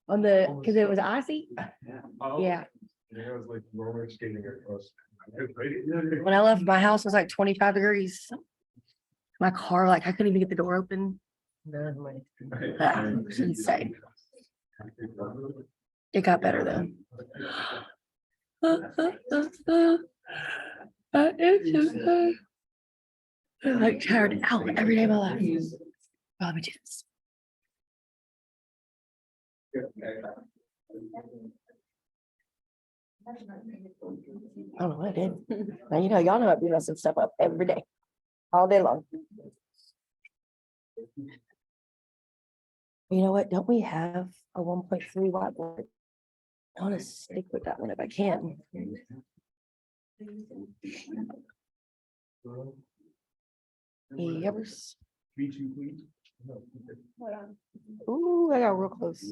On the, because it was icy. Yeah. Yeah, it was like roller skating across. When I left, my house was like 25 degrees. My car, like I couldn't even get the door open. It was insane. It got better though. I'm like tired out every day of my life. Oh, let me do this. I don't know what I did. Now, you know, y'all know I'd be messing stuff up every day, all day long. You know what? Don't we have a 1.3 whiteboard? I want to stick with that one if I can. Yes. Ooh, I got real close.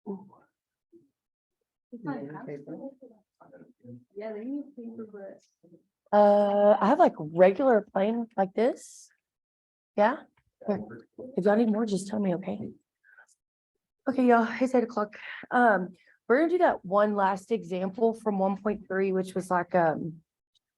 Ooh. Yeah, they use paper, but. I have like regular plain like this. Yeah. Here. If y'all need more, just tell me, okay? Okay, y'all, it's 8 o'clock. We're gonna do that one last example from 1.3, which was like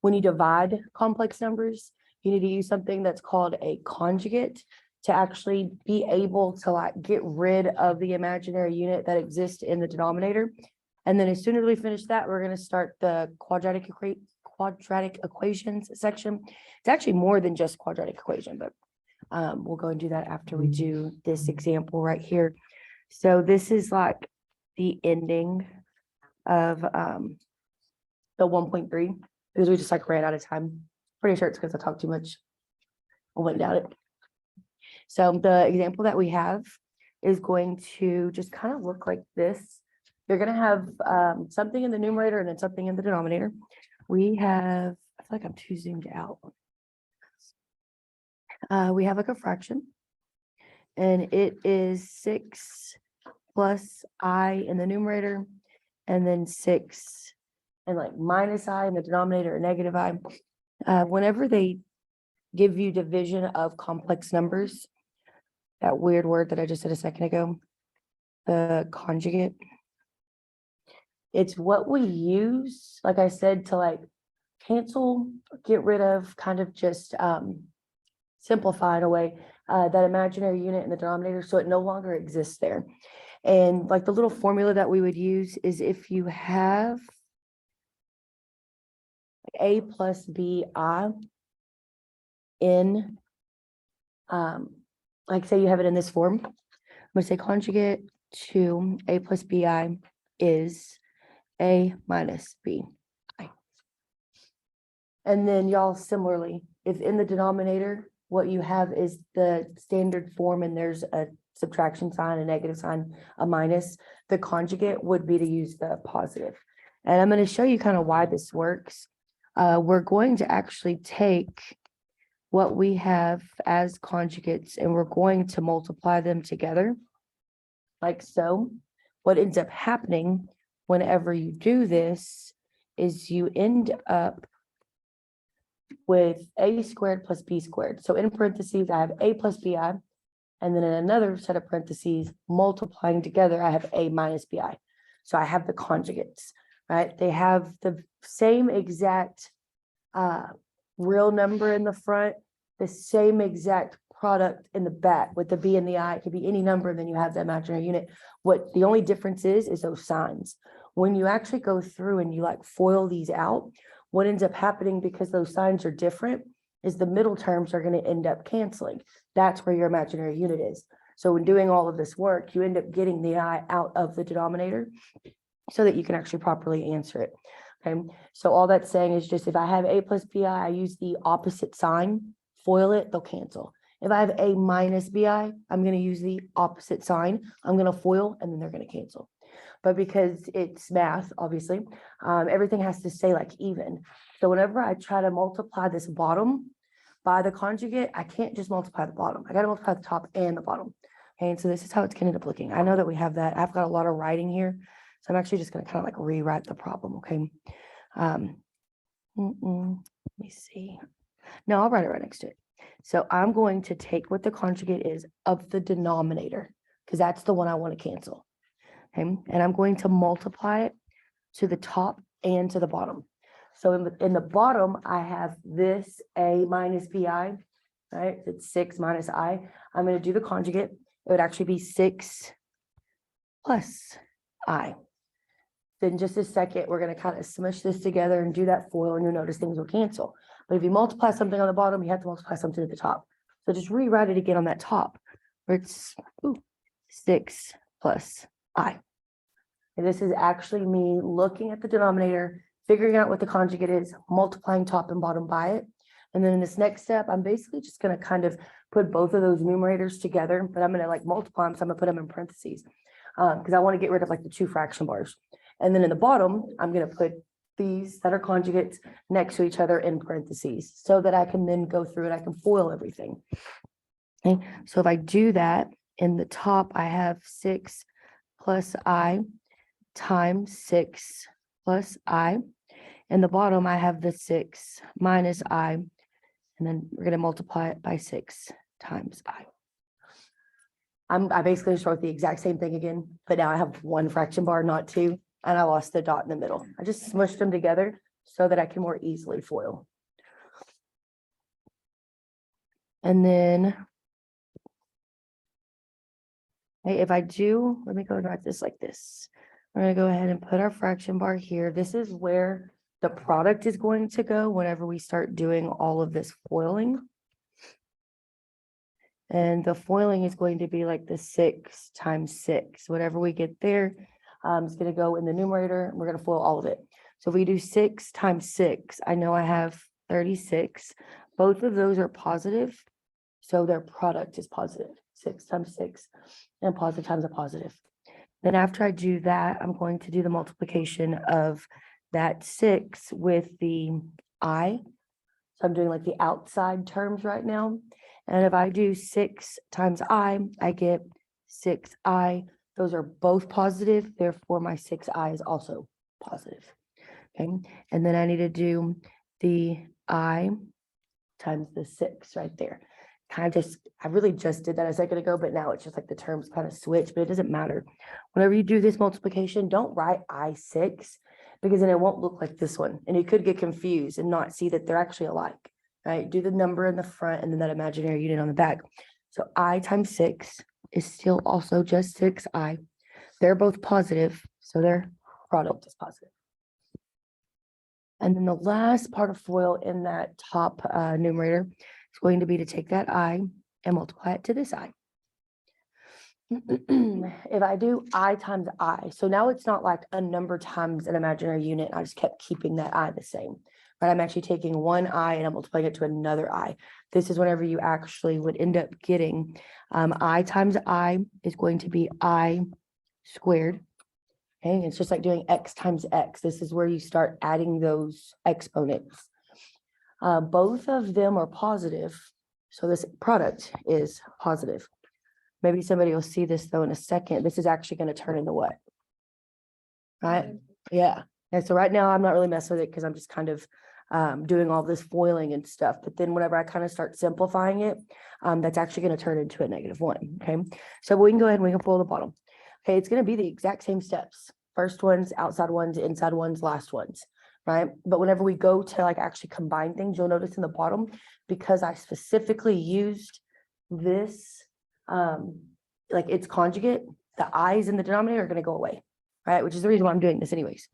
when you divide complex numbers, you need to use something that's called a conjugate to actually be able to like get rid of the imaginary unit that exists in the denominator. And then as soon as we finish that, we're gonna start the quadratic equations section. It's actually more than just quadratic equation, but we'll go and do that after we do this example right here. So this is like the ending of the 1.3 because we just like ran out of time. Pretty sure it's because I talked too much. I wouldn't doubt it. So the example that we have is going to just kind of look like this. You're going to have something in the numerator and then something in the denominator. We have, I feel like I'm too zoomed out. We have like a fraction and it is 6 plus I in the numerator and then 6 and like minus I in the denominator or negative I. Whenever they give you division of complex numbers, that weird word that I just said a second ago, the conjugate, it's what we use, like I said, to like cancel, get rid of, kind of just simplify in a way, that imaginary unit in the denominator so it no longer exists there. And like the little formula that we would use is if you have A plus BI in, like say you have it in this form, I'm gonna say conjugate to A plus BI is A minus B. And then y'all similarly, if in the denominator, what you have is the standard form and there's a subtraction sign, a negative sign, a minus, the conjugate would be to use the positive. And I'm going to show you kind of why this works. We're going to actually take what we have as conjugates and we're going to multiply them together like so. What ends up happening whenever you do this is you end up with A squared plus B squared. So in parentheses, I have A plus BI. And then in another set of parentheses, multiplying together, I have A minus BI. So I have the conjugates, right? They have the same exact real number in the front, the same exact product in the back with the B and the I. It could be any number, and then you have the imaginary unit. What the only difference is those signs. When you actually go through and you like FOIL these out, what ends up happening, because those signs are different, is the middle terms are going to end up canceling. That's where your imaginary unit is. So when doing all of this work, you end up getting the I out of the denominator so that you can actually properly answer it. Okay, so all that's saying is just if I have A plus BI, I use the opposite sign, FOIL it, they'll cancel. If I have A minus BI, I'm going to use the opposite sign. I'm going to FOIL, and then they're going to cancel. But because it's math, obviously, everything has to stay like even. So whenever I try to multiply this bottom by the conjugate, I can't just multiply the bottom. I got to multiply the top and the bottom. Okay, and so this is how it's going to end up looking. I know that we have that. I've got a lot of writing here, so I'm actually just going to kind of like rewrite the problem. Okay. Let me see. No, I'll write it right next to it. So I'm going to take what the conjugate is of the denominator, because that's the one I want to cancel. Okay, and I'm going to multiply it to the top and to the bottom. So in the bottom, I have this A minus BI, right? It's 6 minus I. I'm going to do the conjugate. It would actually be 6 plus I. Then just a second, we're going to kind of smush this together and do that FOIL, and you'll notice things will cancel. But if you multiply something on the bottom, you have to multiply something at the top. So just rewrite it again on that top, where it's 6 plus I. And this is actually me looking at the denominator, figuring out what the conjugate is, multiplying top and bottom by it. And then in this next step, I'm basically just going to kind of put both of those numerators together, but I'm going to like multiply them. So I'm going to put them in parentheses because I want to get rid of like the 2 fraction bars. And then in the bottom, I'm going to put these that are conjugates next to each other in parentheses so that I can then go through and I can FOIL everything. Okay, so if I do that, in the top, I have 6 plus I times 6 plus I. In the bottom, I have the 6 minus I, and then we're going to multiply it by 6 times I. I basically just wrote the exact same thing again, but now I have 1 fraction bar, not 2, and I lost the dot in the middle. I just smushed them together so that I can more easily FOIL. And then if I do, let me go and write this like this. We're going to go ahead and put our fraction bar here. This is where the product is going to go whenever we start doing all of this FOILing. And the FOILing is going to be like the 6 times 6. Whatever we get there is going to go in the numerator. And we're going to FOIL all of it. So if we do 6 times 6, I know I have 36. Both of those are positive. So their product is positive. 6 times 6 and positive times a positive. Then after I do that, I'm going to do the multiplication of that 6 with the I. So I'm doing like the outside terms right now. And if I do 6 times I get 6I. Those are both positive. Therefore, my 6I is also positive. Okay. And then I need to do the I times the 6 right there. I really just did that a second ago, but now it's just like the terms kind of switch, but it doesn't matter. Whenever you do this multiplication, don't write I6 because then it won't look like this one. And you could get confused and not see that they're actually alike, right? Do the number in the front and then that imaginary unit on the back. So I times 6 is still also just 6I. They're both positive, so their product is positive. And then the last part of FOIL in that top numerator is going to be to take that I and multiply it to this I. If I do I times I, so now it's not like a number times an imaginary unit. I just kept keeping that I the same, but I'm actually taking one I and I'm multiplying it to another I. This is whenever you actually would end up getting I times I is going to be I squared. Okay, it's just like doing X times X. This is where you start adding those exponents. Both of them are positive. So this product is positive. Maybe somebody will see this though in a second. This is actually going to turn into what? Right? Yeah. And so right now I'm not really messing with it because I'm just kind of doing all this FOILing and stuff. But then whenever I kind of start simplifying it, that's actually going to turn into a -1. Okay. So we can go ahead and we can FOIL the bottom. Okay. It's going to be the exact same steps. First ones, outside ones, inside ones, last ones. right? But whenever we go to like actually combine things, you'll notice in the bottom, because I specifically used this, like its conjugate, the i's in the denominator are going to go away, right? Which is the reason why I'm doing this anyways.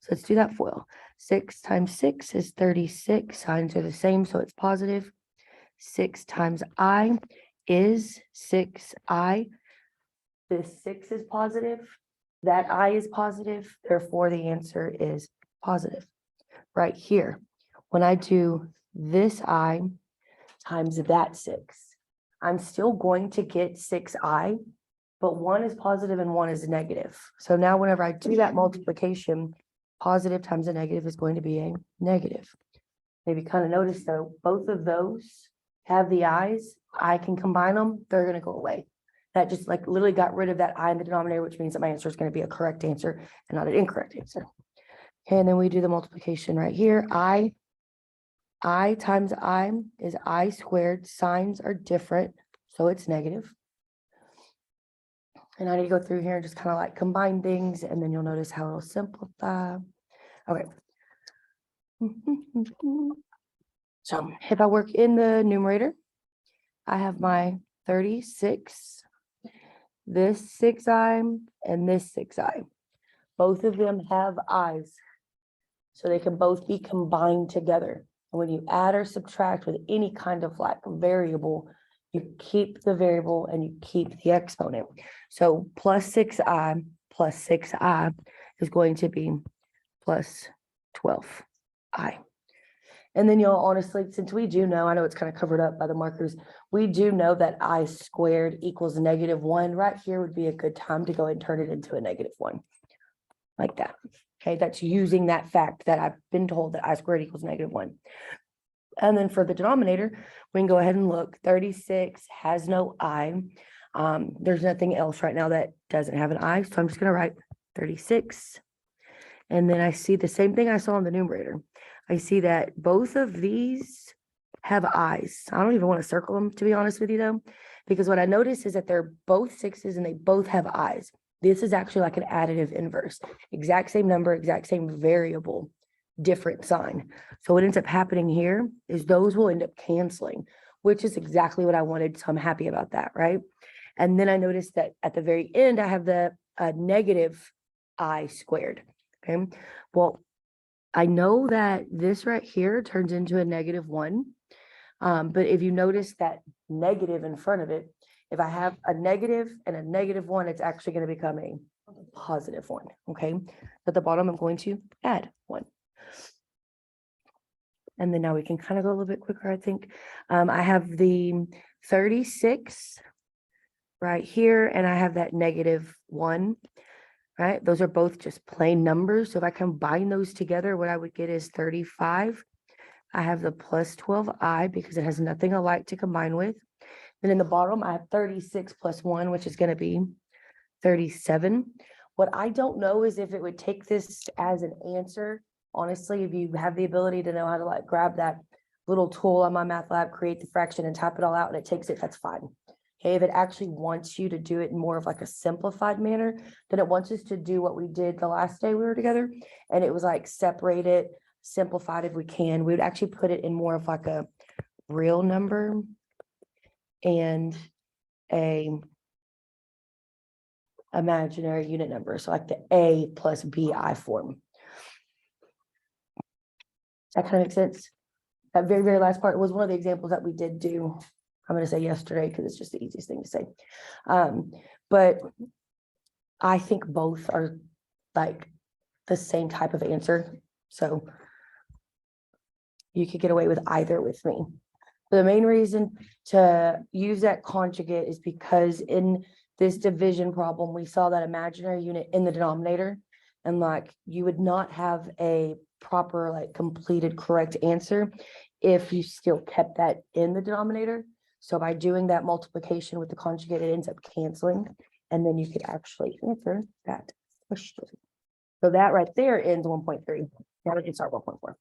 So let's do that FOIL. 6 times 6 is 36. Signs are the same, so it's positive. 6 times I is 6I. This 6 is positive. That I is positive. Therefore, the answer is positive. Right here, when I do this I times that 6, I'm still going to get 6I, but one is positive and one is negative. So now whenever I do that multiplication, positive times a negative is going to be a negative. Maybe kind of notice though, both of those have the i's. I can combine them, they're going to go away. That just like literally got rid of that I in the denominator, which means that my answer is going to be a correct answer and not an incorrect answer. Okay, and then we do the multiplication right here. I times I is I squared. Signs are different, so it's negative. And I need to go through here and just kind of like combine things, and then you'll notice how it'll simplify. Okay. So if I work in the numerator, I have my 36, this 6i, and this 6i. Both of them have i's, so they can both be combined together. And when you add or subtract with any kind of like variable, you keep the variable and you keep the exponent. So plus 6i plus 6i is going to be plus 12i. And then you'll honestly, since we do know, I know it's kind of covered up by the markers, we do know that I squared equals -1. Right here would be a good time to go and turn it into a -1, like that. Okay, that's using that fact that I've been told that I squared equals -1. And then for the denominator, we can go ahead and look. 36 has no I. There's nothing else right now that doesn't have an I, so I'm just going to write 36. And then I see the same thing I saw in the numerator. I see that both of these have i's. I don't even want to circle them, to be honest with you, though, because what I notice is that they're both 6's and they both have i's. This is actually like an additive inverse. Exact same number, exact same variable, different sign. So what ends up happening here is those will end up canceling, which is exactly what I wanted. So I'm happy about that, right? And then I noticed that at the very end, I have the negative I squared. Okay, well, I know that this right here turns into a -1. But if you notice that negative in front of it, if I have a negative and a -1, it's actually going to become a +1. Okay, at the bottom, I'm going to add 1. And then now we can kind of go a little bit quicker, I think. I have the 36 right here, and I have that -1, right? Those are both just plain numbers. So if I combine those together, what I would get is 35. I have the plus 12i because it has nothing alike to combine with. Then in the bottom, I have 36 plus 1, which is going to be 37. What I don't know is if it would take this as an answer. Honestly, if you have the ability to know how to like grab that little tool on my math lab, create the fraction and type it all out and it takes it, that's fine. Okay, if it actually wants you to do it in more of like a simplified manner, then it wants us to do what we did the last day we were together. And it was like separate it, simplified if we can. We would actually put it in more of like a real number and a imaginary unit number. So like the A plus BI form. That kind of makes sense. That very, very last part was one of the examples that we did do. I'm going to say yesterday because it's just the easiest thing to say. But I think both are like the same type of answer. So you could get away with either with me. The main reason to use that conjugate is because in this division problem, we saw that imaginary unit in the denominator, and like you would not have a proper, like completed correct answer if you still kept that in the denominator. So by doing that multiplication with the conjugate, it ends up canceling, and then you could actually answer that question. So that right there ends 1.3. Now we can start 1.4.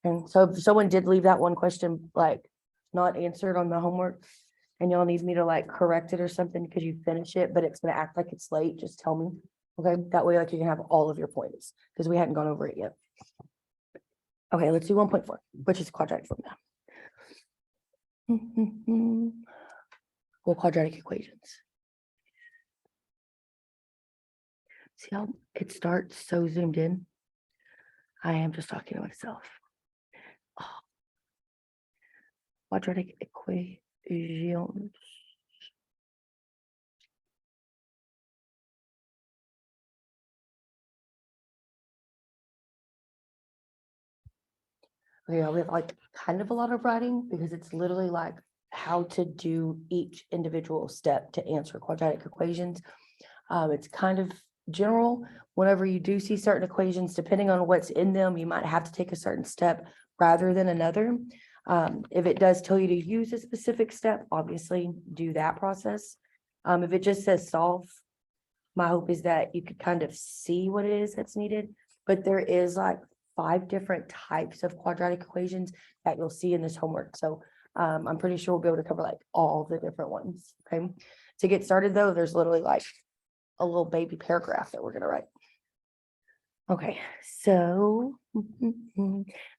And so if someone did leave that one question like not answered on the homework and y'all need me to like correct it or something because you finish it, but it's going to act like it's late, just tell me. Okay, that way like you can have all of your points because we hadn't gone over it yet. Okay, let's do 1.4, which is quadratic formula. Well, quadratic equations. See how it starts so zoomed in? I am just talking to myself. Oh. Quadratic equations. Okay, we have like kind of a lot of writing because it's literally like how to do each individual step to answer quadratic equations. It's kind of general. Whenever you do see certain equations, depending on what's in them, you might have to take a certain step rather than another. If it does tell you to use a specific step, obviously do that process. If it just says solve, my hope is that you could kind of see what it is that's needed, but there is like 5 different types of quadratic equations that you'll see in this homework. So I'm pretty sure we'll be able to cover like all the different ones. Okay. To get started though, there's literally like a little baby paragraph that we're going to write. Okay, so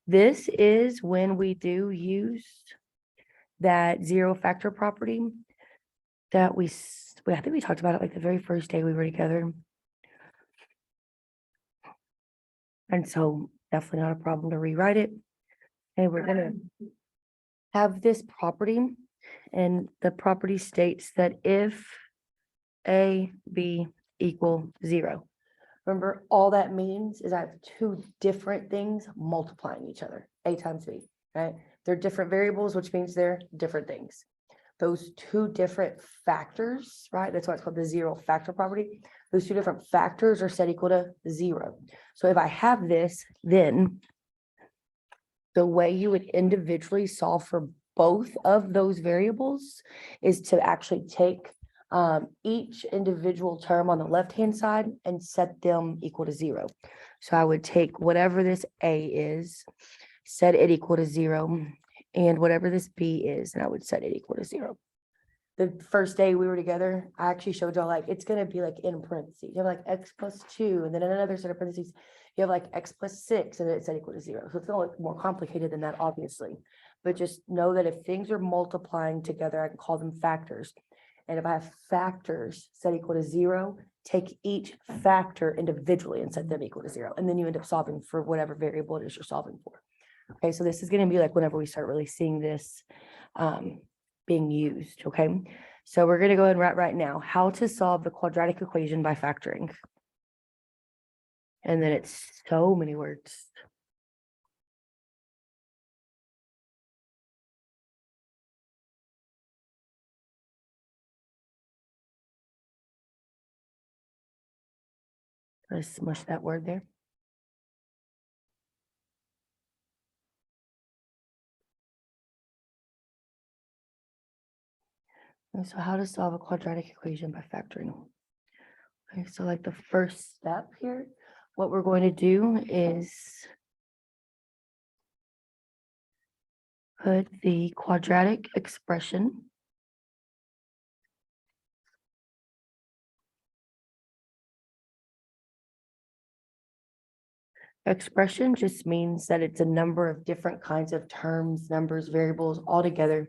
this is when we do use that zero factor property that I think we talked about it like the very first day we were together. And so definitely not a problem to rewrite it. And we're gonna have this property, and the property states that if A, B equal 0. Remember, all that means is I have 2 different things multiplying each other, A times B, right? They're different variables, which means they're different things. Those 2 different factors, right? That's why it's called the zero factor property. Those 2 different factors are set equal to 0. So if I have this, then the way you would individually solve for both of those variables is to actually take each individual term on the left-hand side and set them equal to 0. So I would take whatever this A is, set it equal to 0, and whatever this B is, and I would set it equal to 0. The first day we were together, I actually showed y'all like it's gonna be like in parentheses. You have like x plus 2, and then in another set of parentheses, you have like x plus 6, and then it's set equal to 0. So it's gonna look more complicated than that, obviously. But just know that if things are multiplying together, I can call them factors. And if I have factors set equal to 0, take each factor individually and set them equal to 0. And then you end up solving for whatever variable it is you're solving for. Okay, so this is gonna be like whenever we start really seeing this being used, okay? So we're gonna go ahead and write right now how to solve the quadratic equation by factoring. And then it's so many words. Let's smush that word there. And so how to solve a quadratic equation by factoring. Okay, so like the first step here, what we're going to do is put the quadratic expression just means that it's a number of different kinds of terms, numbers, variables, all together,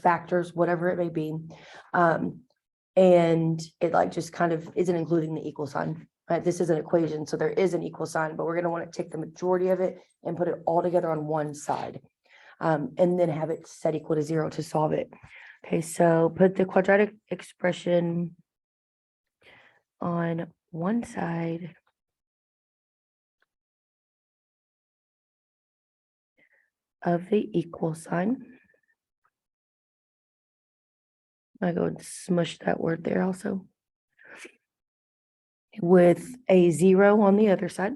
factors, whatever it may be. And it like just kind of isn't including the equal sign, right? This is an equation, so there is an equal sign, but we're going to want to take the majority of it and put it all together on one side, and then have it set equal to 0 to solve it. Okay, so put the quadratic expression on one side of the equal sign. I go and smush that word there also. With a 0 on the other side.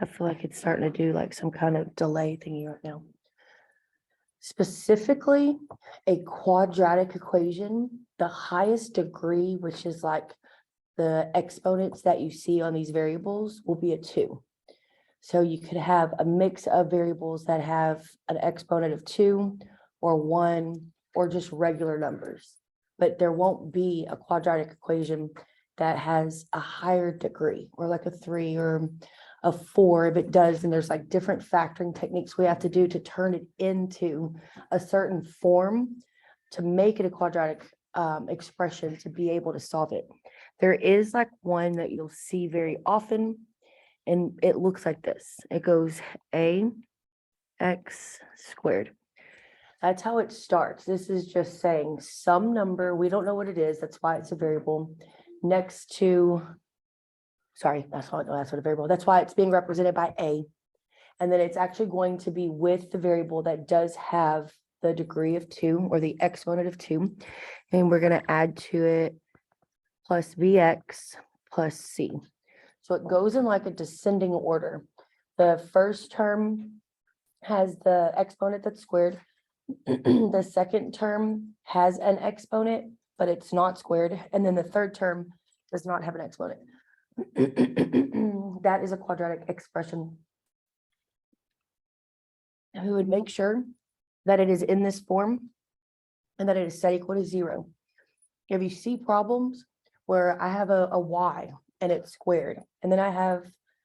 I feel like it's starting to do like some kind of delay thingy right now. Specifically, a quadratic equation, the highest degree, which is like the exponents that you see on these variables, will be a 2. So you could have a mix of variables that have an exponent of 2 or 1 or just regular numbers. but there won't be a quadratic equation that has a higher degree, or like a 3 or a 4. If it does, then there's like different factoring techniques we have to do to turn it into a certain form to make it a quadratic expression to be able to solve it. There is like one that you'll see very often, and it looks like this. It goes ax squared. That's how it starts. This is just saying some number, we don't know what it is, that's why it's a variable, next to, sorry, that's not a variable, that's why it's being represented by a. And then it's actually going to be with the variable that does have the degree of 2 or the exponent of 2. And we're going to add to it plus bx plus c. So it goes in like a descending order. The first term has the exponent that's squared. The second term has an exponent, but it's not squared. And then the third term does not have an exponent. That is a quadratic expression. And we would make sure that it is in this form and that it is set equal to 0. If you see problems where I have a y and it's squared, and then I have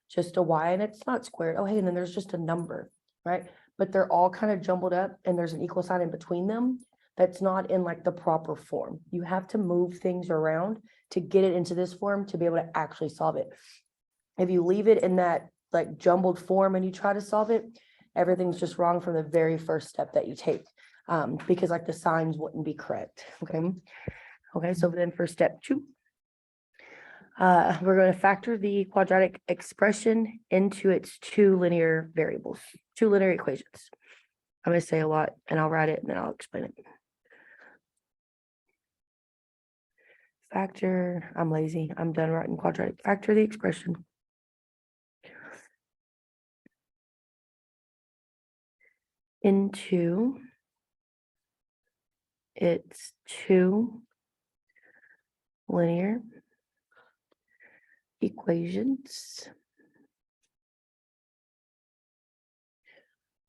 just a y and it's not squared, oh, hey, and then there's just a number, right? But they're all kind of jumbled up and there's an equal sign in between them that's not in like the proper form. You have to move things around to get it into this form to be able to actually solve it. If you leave it in that like jumbled form and you try to solve it, everything's just wrong from the very first step that you take, because like the signs wouldn't be correct. Okay, so then for step 2, we're going to factor the quadratic expression into its 2 linear variables, 2 linear equations. I'm going to say a lot and I'll write it and then I'll explain it. Factor, I'm lazy, I'm done writing quadratic. Factor the expression into its 2 linear equations.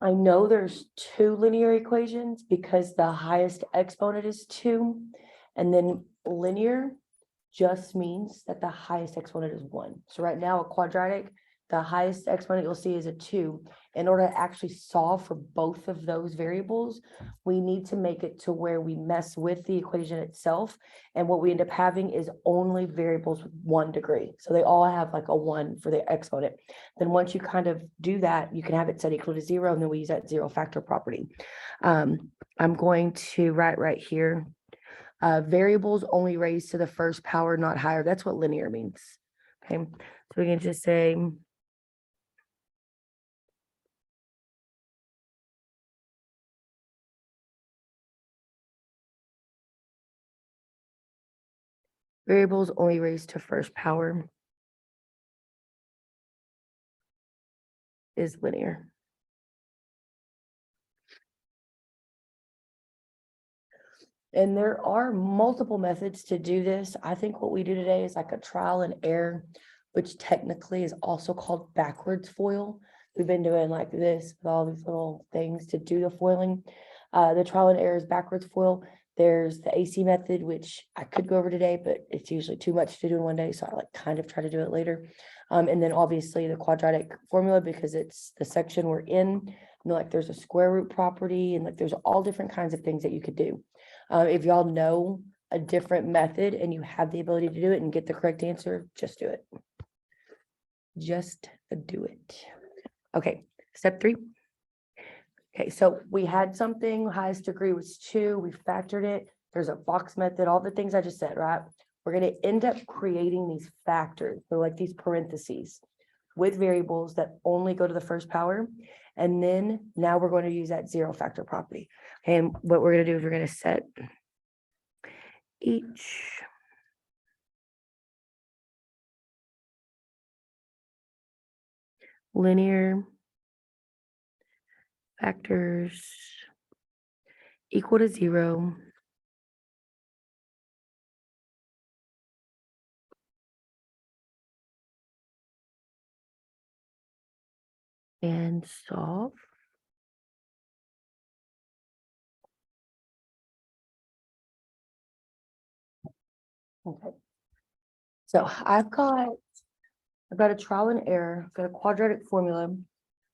I know there's 2 linear equations because the highest exponent is 2, and then linear just means that the highest exponent is 1. So right now, a quadratic, the highest exponent you'll see is a 2. In order to actually solve for both of those variables, we need to make it to where we mess with the equation itself. And what we end up having is only variables with 1 degree. So they all have like a 1 for the exponent. Then once you kind of do that, you can have it set equal to 0, and then we use that 0 factor property. I'm going to write right here, variables only raised to the first power, not higher. That's what linear means. Okay, so we can just say variables only raised to first power is linear. And there are multiple methods to do this. I think what we do today is like a trial and error, which technically is also called backwards FOIL. We've been doing like this with all these little things to do the foiling. The trial and error is backwards FOIL. There's the AC method, which I could go over today, but it's usually too much to do in one day. So I like kind of try to do it later. And then obviously the quadratic formula, because it's the section we're in. You know, like there's a square root property, and like there's all different kinds of things that you could do. If y'all know a different method and you have the ability to do it and get the correct answer, just do it. Just do it. Okay, step 3. Okay, so we had something, highest degree was 2, we factored it. There's a box method, all the things I just said, right? We're going to end up creating these factors, so like these parentheses with variables that only go to the first power. And then now we're going to use that 0 factor property. And what we're going to do is we're going to set each linear factors equal to 0 and solve. Okay. So I've got a trial and error, got a quadratic formula,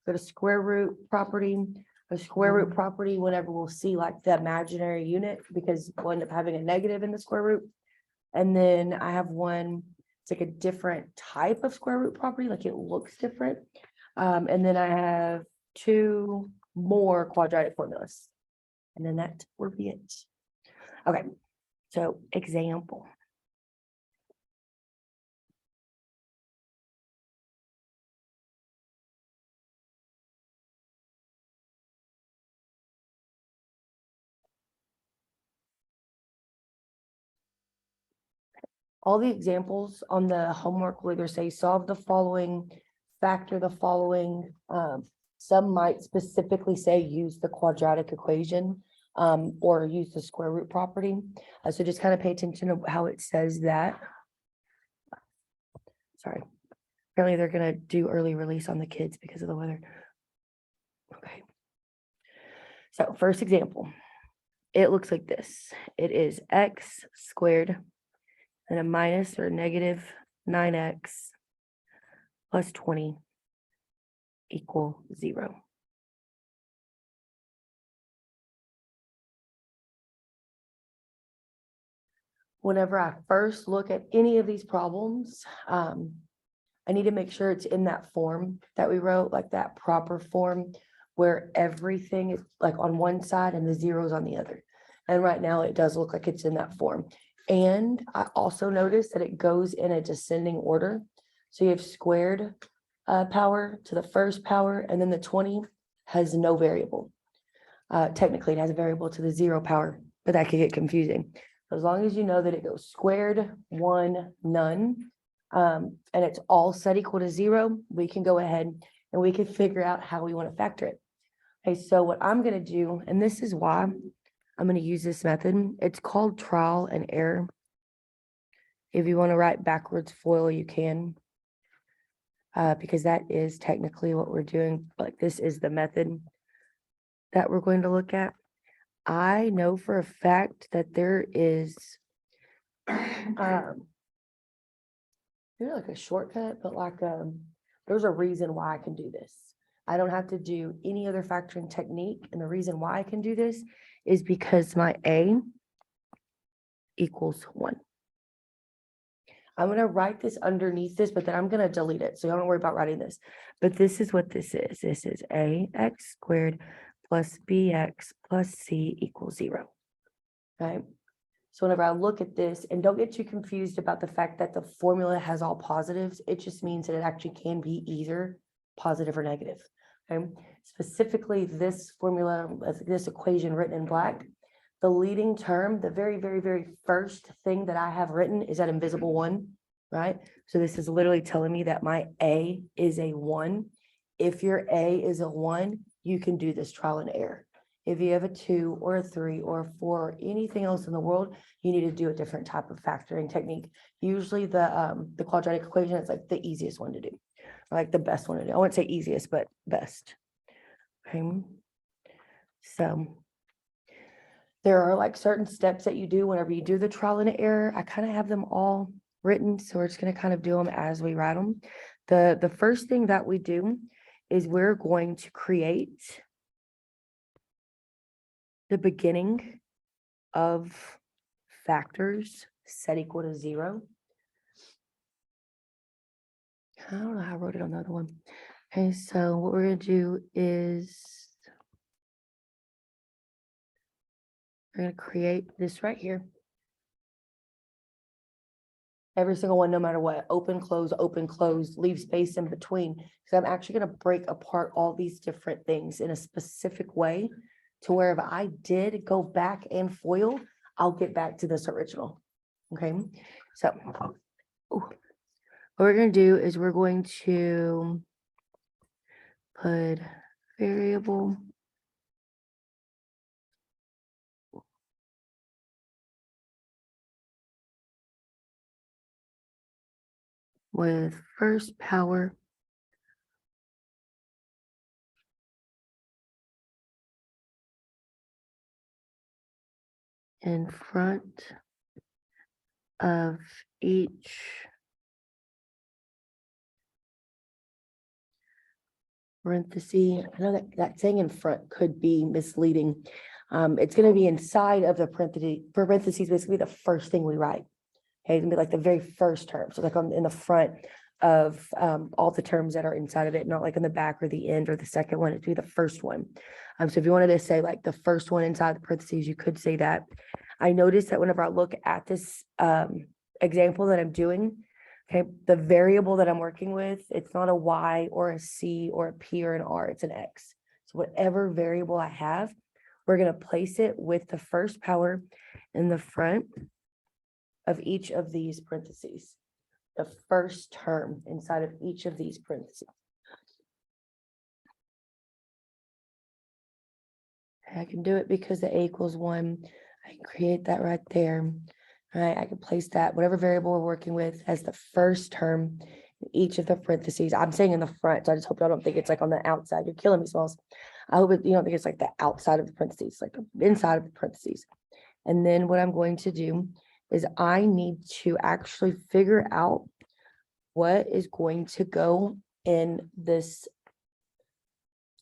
got a square root property, a square root property whenever we'll see like the imaginary unit, because we'll end up having a negative in the square root. And then I have one, it's like a different type of square root property, like it looks different. And then I have two more quadratic formulas. And then that will be it. Okay, so example. All the examples on the homework will either say solve the following, factor the following. Some might specifically say use the quadratic equation or use the square root property. So just kind of pay attention to how it says that. Sorry. Apparently they're gonna do early release on the kids because of the weather. Okay. So first example, it looks like this. It is x squared and a minus or negative 9x plus 20 equal 0. Whenever I first look at any of these problems, I need to make sure it's in that form that we wrote, like that proper form where everything is like on one side and the zeros on the other. And right now it does look like it's in that form. And I also noticed that it goes in a descending order. So you have squared power to the first power, and then the 20 has no variable. Technically, it has a variable to the 0 power, but that could get confusing. As long as you know that it goes squared, 1, none, and it's all set equal to 0, we can go ahead and we can figure out how we want to factor it. Okay, so what I'm going to do, and this is why I'm going to use this method, it's called trial and error. If you want to write backwards FOIL, you can, because that is technically what we're doing. Like this is the method that we're going to look at. I know for a fact that there is there's like a shortcut, but like there's a reason why I can do this. I don't have to do any other factoring technique, and the reason why I can do this is because my A equals 1. I'm going to write this underneath this, but then I'm going to delete it, so don't worry about writing this. But this is what this is. This is ax squared plus bx plus c equals 0. Okay. So whenever I look at this, and don't get too confused about the fact that the formula has all positives, it just means that it actually can be either positive or negative. Okay. Specifically, this formula, this equation written in black, the leading term, the very, very, very first thing that I have written is that invisible 1, right? So this is literally telling me that my A is a 1. If your A is a 1, you can do this trial and error. If you have a 2 or a 3 or a 4 or anything else in the world, you need to do a different type of factoring technique. Usually the quadratic equation is like the easiest one to do, or like the best one to do. I wouldn't say easiest, but best. Okay. So there are like certain steps that you do whenever you do the trial and error. I kind of have them all written, so we're just going to kind of do them as we write them. The first thing that we do is we're going to create the beginning of factors set equal to 0. I don't know how I wrote it on the other one. Okay, so what we're going to do is we're going to create this right here. Every single one, no matter what, open, close, leave space in between. So I'm actually going to break apart all these different things in a specific way to where if I did go back and FOIL, I'll get back to this original. Okay, so what we're going to do is we're going to put variable with first power in front of each parenthesis. I know that saying in front could be misleading. It's gonna be inside of the parentheses, basically the first thing we write. Okay, it's gonna be like the very first term, so like in the front of all the terms that are inside of it, not like in the back or the end or the second one, it'd be the first one. So if you wanted to say like the first one inside the parentheses, you could say that. I noticed that whenever I look at this example that I'm doing, okay, the variable that I'm working with, it's not a Y or a C or a P or an R, it's an X. So whatever variable I have, we're gonna place it with the first power in the front of each of these parentheses, the first term inside of each of these parentheses. I can do it because the A equals 1. I can create that right there. All right, I can place that, whatever variable we're working with, as the first term in each of the parentheses. I'm saying in the front, so I just hope y'all don't think it's like on the outside. You're killing me, Smalls. I hope you don't think it's like the outside of the parentheses, like the inside of the parentheses. And then what I'm going to do is I need to actually figure out what is going to go in this,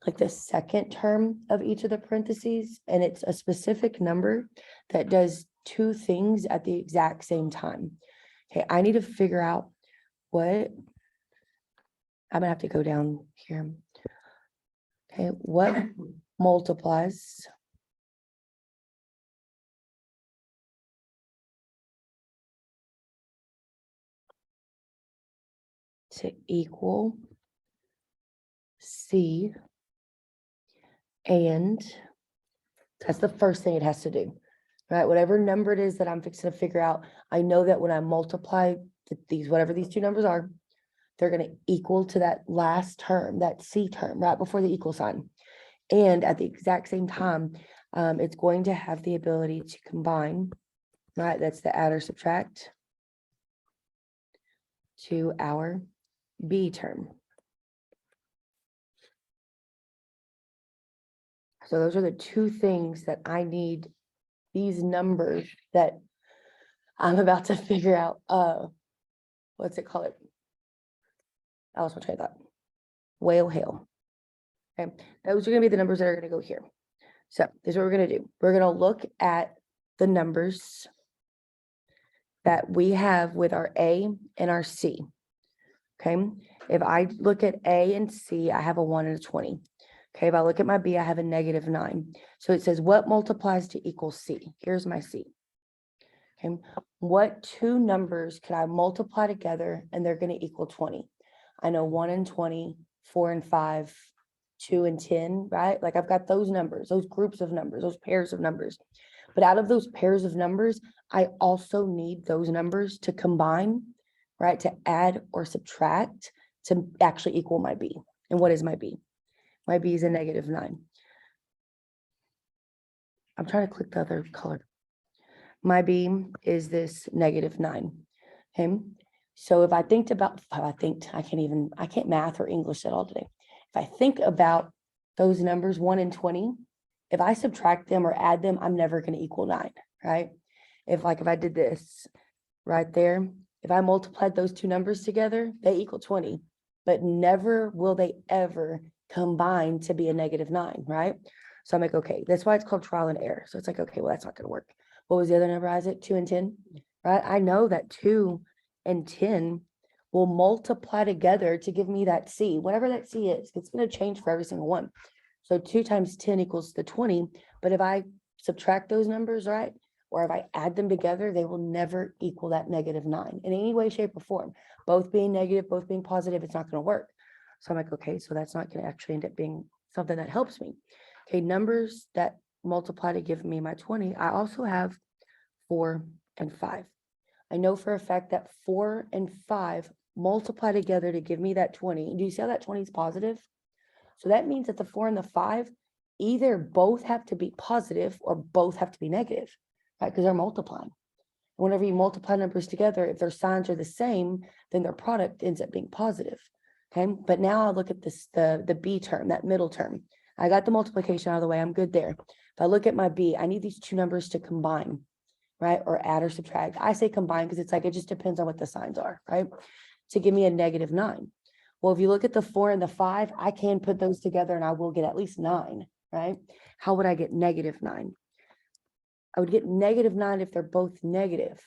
like the second term of each of the parentheses, and it's a specific number that does two things at the exact same time. Okay, I need to figure out what, I'm gonna have to go down here. Okay, what multiplies to equal C, and that's the first thing it has to do, right? Whatever number it is that I'm fixing to figure out, I know that when I multiply these, whatever these two numbers are, they're going to equal to that last term, that C term, right before the equal sign. And at the exact same time, it's going to have the ability to combine, right? That's the add or subtract to our B term. So those are the two things that I need these numbers that I'm about to figure out. What's it called? I lost my train of thought. Whale hail. Okay, those are gonna be the numbers that are gonna go here. So this is what we're gonna do. We're gonna look at the numbers that we have with our A and our C. Okay, if I look at A and C, I have a 1 and a 20. Okay, if I look at my B, I have a -9. So it says what multiplies to equal C? Here's my C. Okay, what two numbers could I multiply together and they're going to equal 20? I know 1 and 20, 4 and 5, 2 and 10, right? Like I've got those numbers, those groups of numbers, those pairs of numbers. But out of those pairs of numbers, I also need those numbers to combine, right? To add or subtract to actually equal my B. And what is my B? My B is a -9. I'm trying to click the other color. My B is this -9. Okay. So if I think about, I can't math or English at all today. If I think about those numbers, 1 and 20, if I subtract them or add them, I'm never going to equal 9, right? If I did this right there, if I multiplied those two numbers together, they equal 20, but never will they ever combine to be a -9, right? So I'm like, okay, that's why it's called trial and error. So it's like, okay, well, that's not going to work. What was the other number, Isaac? 2 and 10, right? I know that 2 and 10 will multiply together to give me that C, whatever that C is. It's going to change for every single one. So 2 times 10 equals the 20. But if I subtract those numbers, right, or if I add them together, they will never equal that -9 in any way, shape, or form. Both being negative, both being positive, it's not going to work. So I'm like, okay, so that's not going to actually end up being something that helps me. Okay, numbers that multiply to give me my 20, I also have 4 and 5. I know for a fact that 4 and 5 multiply together to give me that 20. Do you see how that 20 is positive? So that means that the 4 and the 5 either both have to be positive or both have to be negative, right? Because they're multiplying. Whenever you multiply numbers together, if their signs are the same, then their product ends up being positive. Okay, but now I'll look at this, the B term, that middle term. I got the multiplication out of the way. I'm good there. If I look at my B, I need these two numbers to combine. right? Or add or subtract. I say combine because it's like, it just depends on what the signs are, right? To give me a -9. Well, if you look at the 4 and the 5, I can put those together and I will get at least 9, right? How would I get -9? I would get -9 if they're both negative.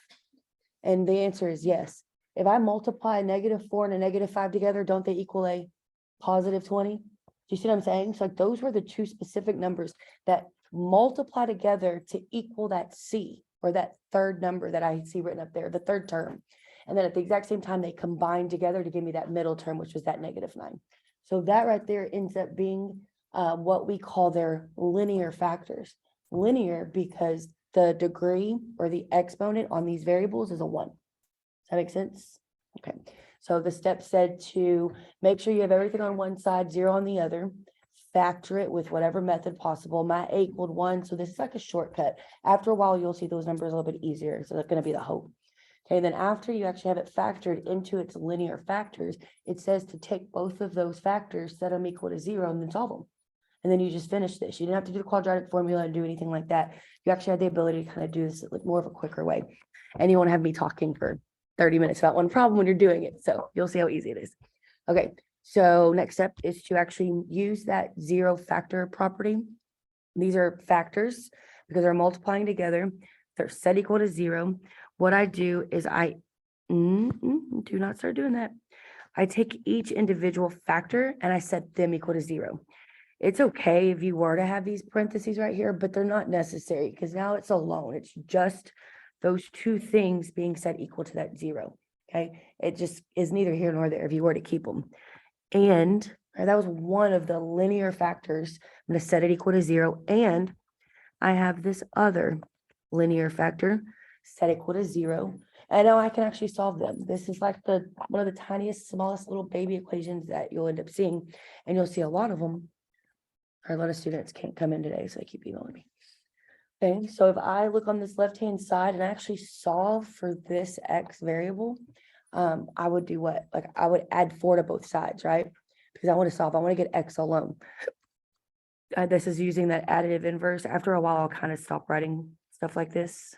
And the answer is yes. If I multiply a -4 and a -5 together, don't they equal a +20? Do you see what I'm saying? So like those were the two specific numbers that multiply together to equal that C, or that third number that I see written up there, the third term. And then at the exact same time, they combine together to give me that middle term, which was that -9. So that right there ends up being what we call their linear factors. Linear because the degree or the exponent on these variables is a 1. Does that make sense? Okay, so the step said to make sure you have everything on one side, 0 on the other, factor it with whatever method possible. My A equaled 1, so this is like a shortcut. After a while, you'll see those numbers a little bit easier, so that's going to be the hope. Okay, then after you actually have it factored into its linear factors, it says to take both of those factors, set them equal to 0, and then solve them. And then you just finish this. You didn't have to do the quadratic formula and do anything like that. You actually had the ability to kind of do this like more of a quicker way. And you won't have me talking for 30 minutes about one problem when you're doing it. So you'll see how easy it is. Okay, so next step is to actually use that 0 factor property. These are factors because they're multiplying together. They're set equal to 0. What I do is do not start doing that. I take each individual factor and I set them equal to 0. It's okay if you were to have these parentheses right here, but they're not necessary because now it's alone. It's just those two things being set equal to that 0. Okay, it just is neither here nor there if you were to keep them. And that was one of the linear factors. I'm going to set it equal to 0. And I have this other linear factor set equal to 0. And now I can actually solve them. This is like one of the tiniest, smallest little baby equations that you'll end up seeing. And you'll see a lot of them. A lot of students can't come in today, so they keep emailing me. Okay, so if I look on this left-hand side and actually solve for this X variable, I would do what? Like I would add 4 to both sides, right? Because I want to solve, I want to get X alone. This is using that additive inverse. After a while, I'll kind of stop writing stuff like this.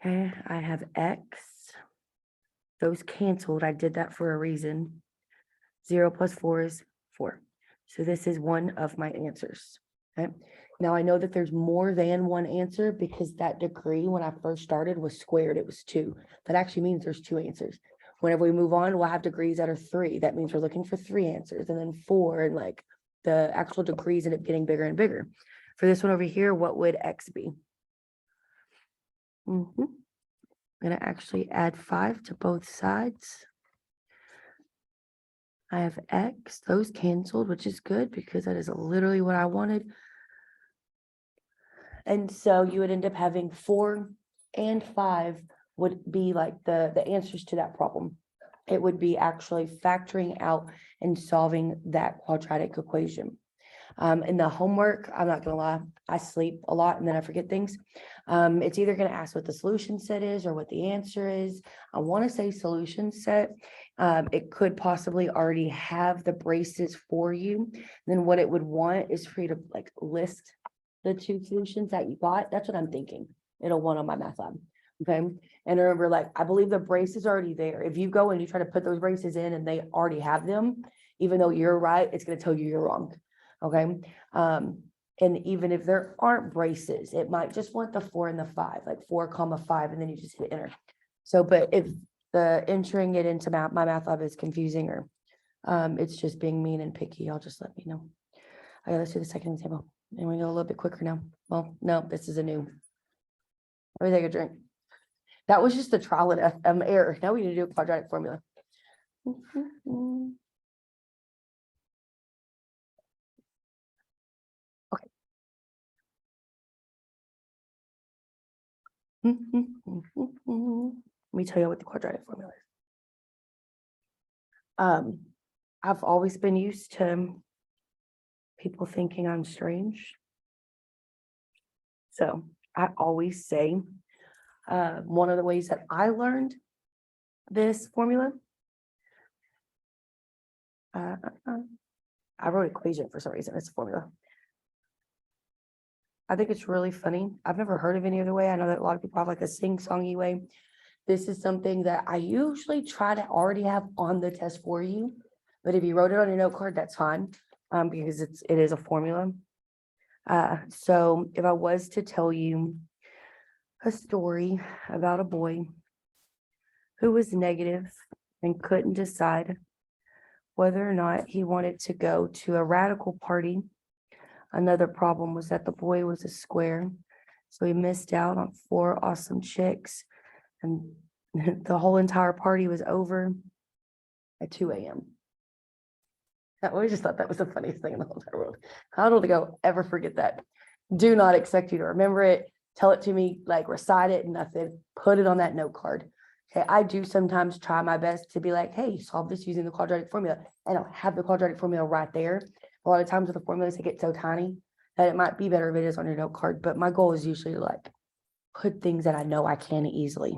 Okay, I have X. Those canceled. I did that for a reason. 0 plus 4 is 4. So this is one of my answers. Okay. Now I know that there's more than one answer because that degree when I first started was squared. It was 2. That actually means there's 2 answers. Whenever we move on, we'll have degrees that are 3. That means we're looking for 3 answers and then 4, and like the actual degrees end up getting bigger and bigger. For this one over here, what would X be? I'm going to actually add 5 to both sides. I have X, those canceled, which is good because that is literally what I wanted. And so you would end up having 4 and 5 would be like the answers to that problem. It would be actually factoring out and solving that quadratic equation. In the homework, I'm not gonna lie, I sleep a lot and then I forget things. It's either gonna ask what the solution set is or what the answer is. I wanna say solution set. It could possibly already have the braces for you. Then what it would want is for you to like list the 2 solutions that you got. That's what I'm thinking. It'll want on my math lab. Okay. And remember, like, I believe the brace is already there. If you go and you try to put those braces in and they already have them, even though you're right, it's going to tell you you're wrong. Okay. And even if there aren't braces, it might just want the 4 and the 5, like 4,5, and then you just hit enter. So, but if the entering it into my math lab is confusing or it's just being mean and picky, I'll just let me know. Okay, let's do the second example. And we go a little bit quicker now. Well, no, this is a new. Let me take a drink. That was just a trial and error. Now we need to do a quadratic formula. Okay. Let me tell you what the quadratic formula is. I've always been used to people thinking I'm strange. So I always say, one of the ways that I learned this formula, I wrote equation for some reason. It's a formula. I think it's really funny. I've never heard of any other way. I know that a lot of people have like a sing-songy way. This is something that I usually try to already have on the test for you. But if you wrote it on your note card, that's fine, because it is a formula. So if I was to tell you a story about a boy who was negative and couldn't decide whether or not he wanted to go to a radical party. Another problem was that the boy was a square, so he missed out on 4 awesome chicks, and the whole entire party was over at 2 a.m. I always just thought that was the funniest thing in the whole entire world. How don't think I'll ever forget that. Do not expect you to remember it. Tell it to me, like recite it, nothing. Put it on that note card. Okay, I do sometimes try my best to be like, hey, solve this using the quadratic formula. And I'll have the quadratic formula right there. A lot of times with the formulas, they get so tiny that it might be better if it is on your note card. But my goal is usually to like put things that I know I can easily.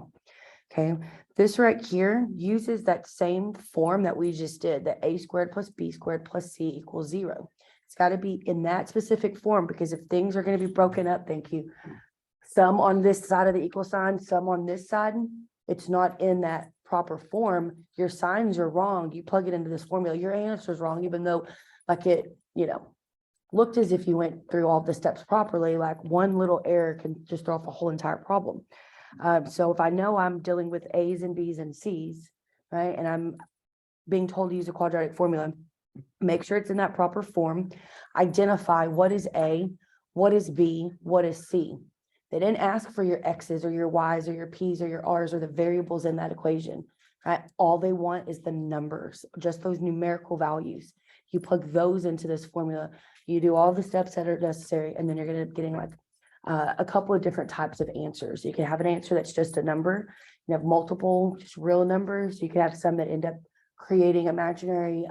Okay, this right here uses that same form that we just did, the a squared plus b squared plus c equals 0. It's got to be in that specific form, because if things are going to be broken up, thank you, some on this side of the equal sign, some on this side, it's not in that proper form. Your signs are wrong. You plug it into this formula, your answer is wrong, even though like it, looked as if you went through all the steps properly. Like one little error can just throw off a whole entire problem. So if I know I'm dealing with A's and B's and C's, right, and I'm being told to use a quadratic formula, make sure it's in that proper form. Identify what is A, what is B, what is C. They didn't ask for your X's or your Y's or your P's or your R's or the variables in that equation, right? All they want is the numbers, just those numerical values. You plug those into this formula. You do all the steps that are necessary, and then you're going to end up getting like a couple of different types of answers. You can have an answer that's just a number. You have multiple just real numbers. You can have some that end up creating imaginary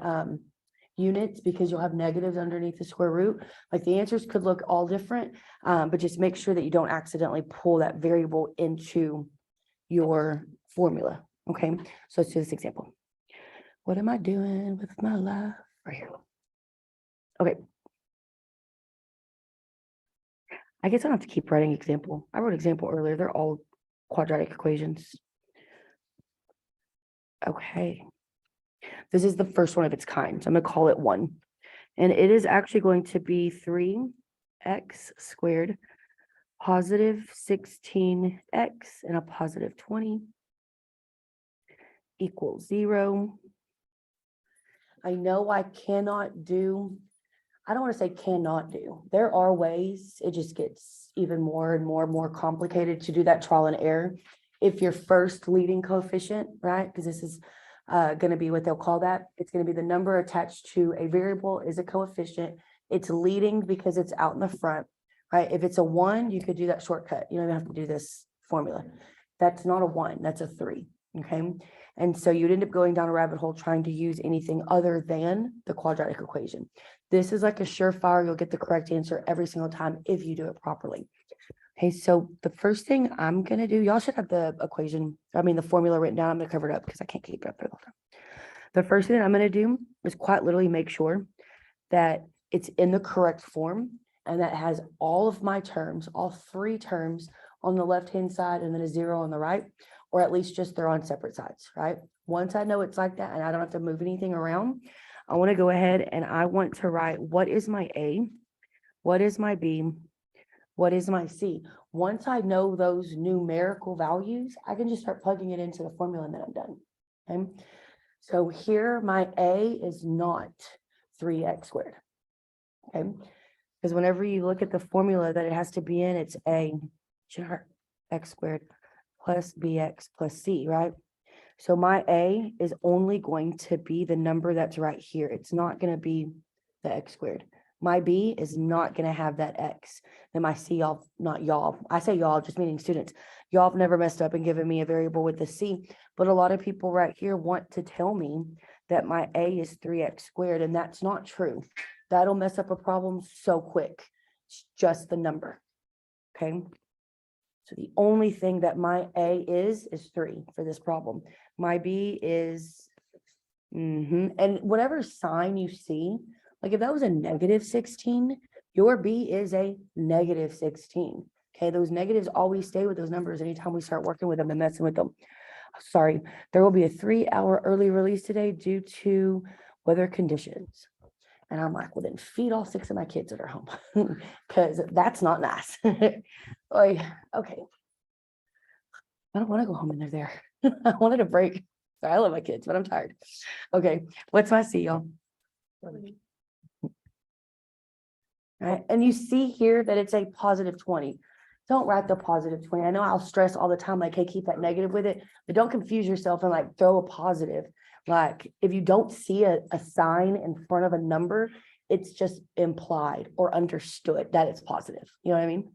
units, because you'll have negatives underneath the square root. Like the answers could look all different, but just make sure that you don't accidentally pull that variable into your formula. Okay, so let's do this example. What am I doing with my life? Right here. Okay. I guess I don't have to keep writing example. I wrote example earlier. They're all quadratic equations. Okay. This is the first one of its kind. So I'm going to call it 1. And it is actually going to be 3x squared positive 16x and a positive 20 equals 0. I know I cannot do, I don't want to say cannot do. There are ways. It just gets even more and more complicated to do that trial and error. If your first leading coefficient, right? Because this is going to be what they'll call that. It's going to be the number attached to a variable is a coefficient. It's leading because it's out in the front, right? If it's a 1, you could do that shortcut. You don't even have to do this formula. That's not a 1, that's a 3, okay? And so you'd end up going down a rabbit hole trying to use anything other than the quadratic equation. This is like a surefire. You'll get the correct answer every single time if you do it properly. Okay, so the first thing I'm going to do, y'all should have the the formula written down. I'm going to cover it up because I can't keep it up there all the time. The first thing I'm going to do is quite literally make sure that it's in the correct form and that has all of my terms, all 3 terms on the left-hand side and then a 0 on the right, or at least just they're on separate sides, right? Once I know it's like that and I don't have to move anything around, I want to go ahead and I want to write what is my A, what is my B, what is my C. Once I know those numerical values, I can just start plugging it into the formula and then I'm done. Okay. So here my A is not 3x squared. Okay. Because whenever you look at the formula that it has to be in, it's A x squared plus bx plus c, right? So my A is only going to be the number that's right here. It's not going to be the x squared. My B is not going to have that x. Then my C, y'all, not y'all. I say y'all, just meaning students. Y'all have never messed up and given me a variable with the C. But a lot of people right here want to tell me that my A is 3x squared, and that's not true. That'll mess up a problem so quick. It's just the number. Okay. So the only thing that my A is 3 for this problem. My B is, and whatever sign you see, like if that was a negative 16, Your B is a negative 16. Okay, those negatives always stay with those numbers anytime we start working with them and messing with them. Sorry, there will be a 3-hour early release today due to weather conditions. And I'm like, well, then feed all 6 of my kids that are home because that's not nice. Like, okay. I don't want to go home and they're there. I wanted a break. Sorry, I love my kids, but I'm tired. Okay, what's my C, y'all? All right, and you see here that it's a positive 20. Don't write the positive 20. I know I'll stress all the time, like, hey, keep that negative with it, but don't confuse yourself and like throw a positive. Like, if you don't see a sign in front of a number, it's just implied or understood that it's positive. You know what I mean?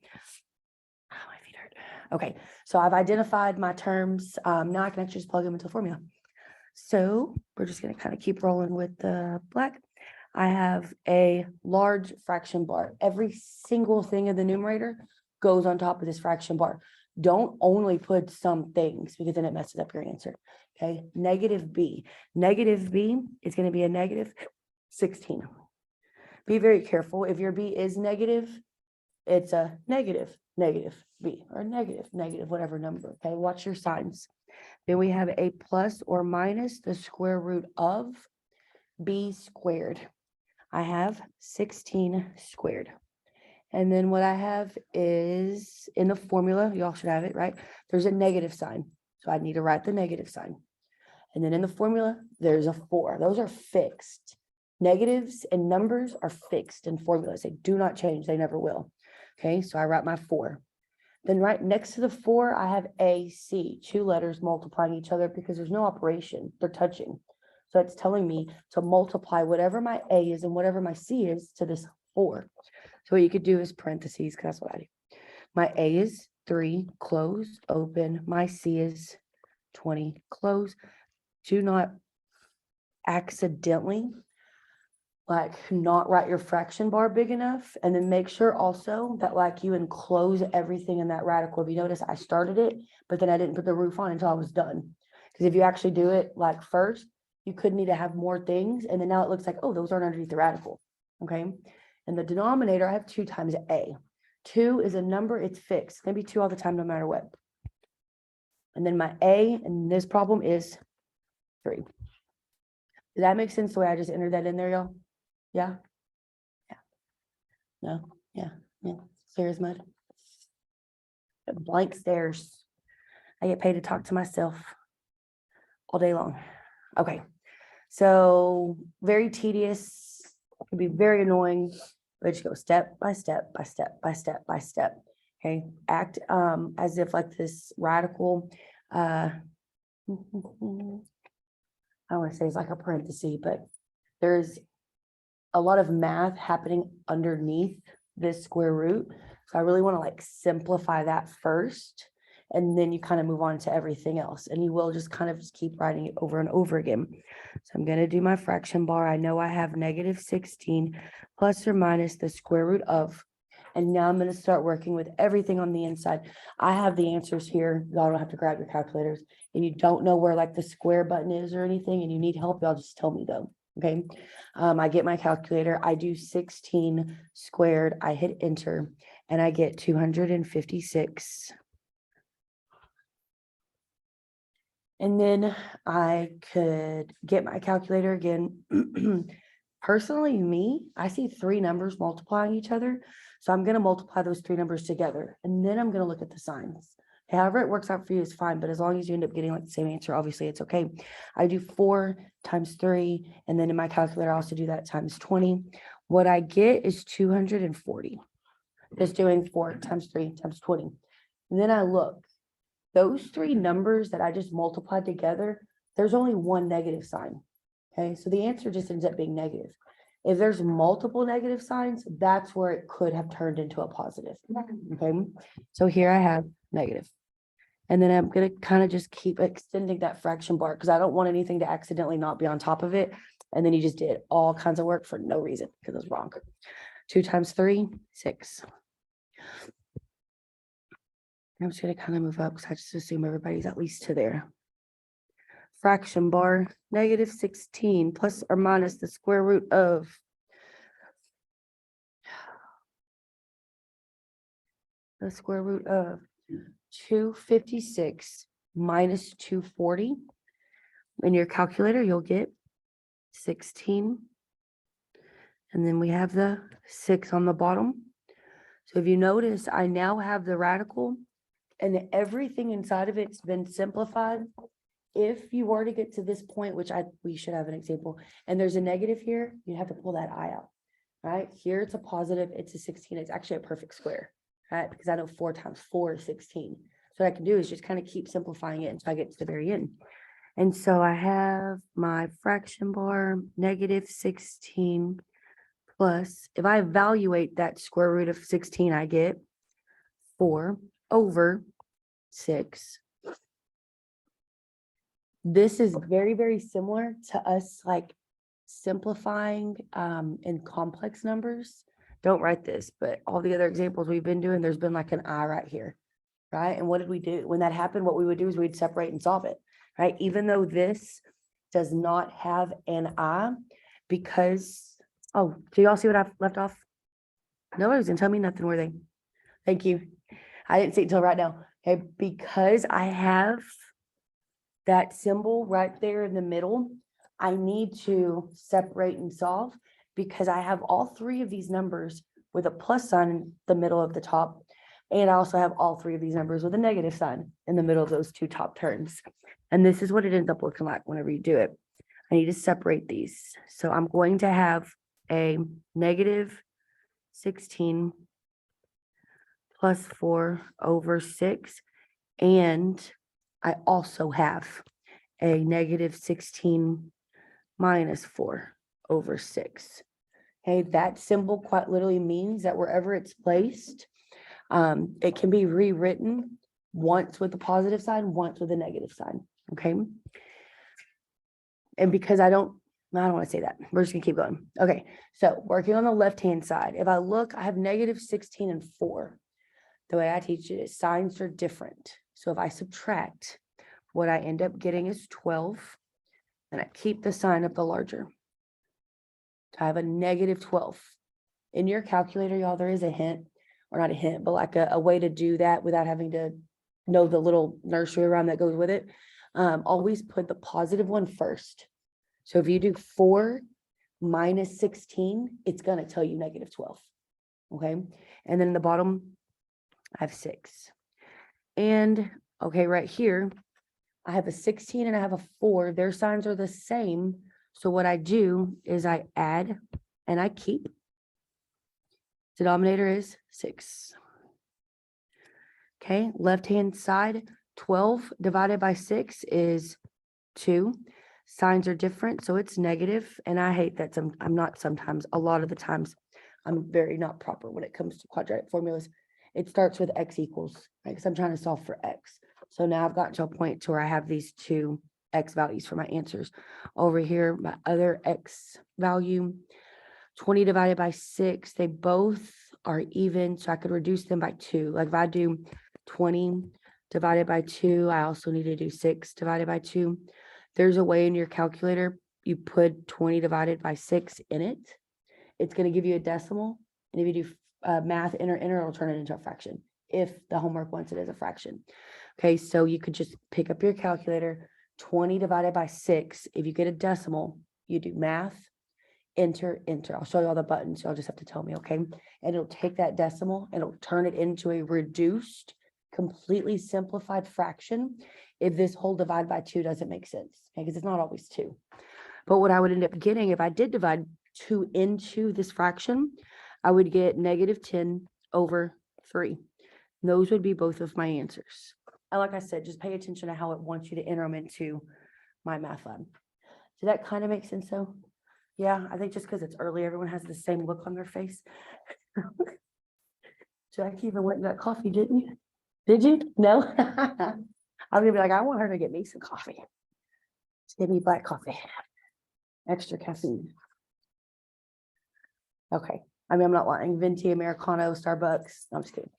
Oh, my feet hurt. Okay, so I've identified my terms. Now I can actually just plug them into the formula. So we're just going to kind of keep rolling with the black. I have a large fraction bar. Every single thing in the numerator goes on top of this fraction bar. Don't only put some things because then it messes up your answer. Okay, negative B. Negative B is going to be a negative 16. Be very careful. If your B is negative, it's a negative B or negative, whatever number. Okay, watch your signs. Then we have a plus or minus the square root of B squared. I have 16 squared. And then what I have is in the formula, y'all should have it, right? There's a negative sign. So I need to write the negative sign. And then in the formula, there's a 4. Those are fixed. Negatives and numbers are fixed in formulas. They do not change. They never will. Okay, so I write my 4. Then right next to the 4, I have AC, 2 letters multiplying each other because there's no operation. They're touching. So it's telling me to multiply whatever my A is and whatever my C is to this 4. So what you could do is parentheses, because that's what I do. My A is 3, close, open. My C is 20, close. Do not accidentally like not write your fraction bar big enough, and then make sure also that like you enclose everything in that radical. If you notice, I started it, but then I didn't put the roof on until I was done. Because if you actually do it like first, you could need to have more things, and then now it looks like, oh, those aren't underneath the radical. Okay, and the denominator, I have 2 times A. 2 is a number, it's fixed. It's gonna be 2 all the time, no matter what. And then my A in this problem is 3. Does that make sense the way I just entered that in there, y'all? Yeah? Yeah. No? Yeah. Clear as mud. Blank stares. I get paid to talk to myself all day long. Okay. So very tedious. It can be very annoying, but just go step by step by step by step by step. Okay. Act as if like this radical I don't want to say it's like a parenthesis, but there's a lot of math happening underneath this square root. So I really want to like simplify that first, and then you kind of move on to everything else, and you will just kind of just keep writing it over and over again. So I'm going to do my fraction bar. I know I have negative 16 plus or minus the square root of, and now I'm going to start working with everything on the inside. I have the answers here. Y'all don't have to grab your calculators. And you don't know where like the square button is or anything, and you need help, y'all just tell me though. Okay. I get my calculator. I do 16 squared. I hit enter and I get 256. And then I could get my calculator again. Personally, I see 3 numbers multiplying each other. So I'm going to multiply those 3 numbers together. And then I'm going to look at the signs. However it works out for you is fine. But as long as you end up getting like the same answer, obviously it's okay. I do 4 times 3. And then in my calculator, I also do that times 20. What I get is 240. Just doing 4 times 3 times 20. And then I look. Those 3 numbers that I just multiplied together, there's only one negative sign. Okay, so the answer just ends up being negative. If there's multiple negative signs, that's where it could have turned into a positive. Okay, so here I have negative. And then I'm going to kind of just keep extending that fraction bar because I don't want anything to accidentally not be on top of it. And then you just did all kinds of work for no reason because it was wrong. 2 times 3, 6. I'm just going to kind of move up because I just assume everybody's at least to there. Fraction bar, negative 16 plus or minus the square root of the square root of 256 minus 240. In your calculator, you'll get 16. And then we have the 6 on the bottom. So if you notice, I now have the radical and everything inside of it's been simplified. If you were to get to this point, which we should have an example, and there's a negative here, you have to pull that I out, right? Here it's a positive, it's a 16. It's actually a perfect square, right? Because I know 4 times 4 is 16. So what I can do is just kind of keep simplifying it until I get to the very end. And so I have my fraction bar, negative 16 plus, if I evaluate that square root of 16, I get 4 over 6. This is very, very similar to us like simplifying in complex numbers. Don't write this, but all the other examples we've been doing, there's been like an I right here, right? And what did we do? When that happened, what we would do is we'd separate and solve it, right? Even though this does not have an I, because, oh, do y'all see what I've left off? Nobody was gonna tell me nothing, were they? Thank you. I didn't see it till right now. Okay, because I have that symbol right there in the middle, I need to separate and solve because I have all 3 of these numbers with a plus sign in the middle of the top. And I also have all 3 of these numbers with a negative sign in the middle of those 2 top terms. And this is what it ends up looking like whenever you do it. I need to separate these. So I'm going to have a negative 16 plus 4 over 6. And I also have a negative 16 minus 4 over 6. Okay, that symbol quite literally means that wherever it's placed, it can be rewritten once with the positive sign, once with a negative sign. Okay. And because I don't want to say that. We're just gonna keep going. Okay, so working on the left-hand side, if I look, I have negative 16 and 4. The way I teach it is signs are different. So if I subtract, what I end up getting is 12, and I keep the sign of the larger. So I have a negative 12. In your calculator, y'all, there is a hint, or not a hint, but like a way to do that without having to know the little nursery rhyme that goes with it. Always put the positive one first. So if you do 4 minus 16, it's going to tell you negative 12. Okay. And then in the bottom, I have 6. And okay, right here, I have a 16 and I have a 4. Their signs are the same. So what I do is I add and I keep. Denominator is 6. Okay, left-hand side, 12 divided by 6 is 2. Signs are different, so it's negative. And I hate that I'm not sometimes, a lot of the times, I'm very not proper when it comes to quadratic formulas. It starts with x equals, right? Because I'm trying to solve for x. So now I've gotten to a point to where I have these 2 x values for my answers. Over here, my other x value, 20 divided by 6, they both are even, so I could reduce them by 2. Like if I do 20 divided by 2, I also need to do 6 divided by 2. There's a way in your calculator, you put 20 divided by 6 in it. It's going to give you a decimal. And if you do math, enter, it'll turn it into a fraction if the homework wants it as a fraction. Okay, so you could just pick up your calculator, 20 divided by 6. If you get a decimal, you do math, enter. I'll show you all the buttons. Y'all just have to tell me, okay? And it'll take that decimal and it'll turn it into a reduced, completely simplified fraction if this whole divide by 2 doesn't make sense, okay? Because it's not always 2. But what I would end up getting if I did divide 2 into this fraction, I would get negative 10 over 3. Those would be both of my answers. And like I said, just pay attention to how it wants you to enter them into my math lab. Does that kind of make sense though? Yeah, I think just because it's early, everyone has the same look on their face. Jackie even went and got coffee, didn't you? Did you? No? I'm gonna be like, I want her to get me some coffee. Just give me black coffee. Extra caffeine. Okay. I mean, I'm not lying. Venti, Americano, Starbucks. I'm just kidding.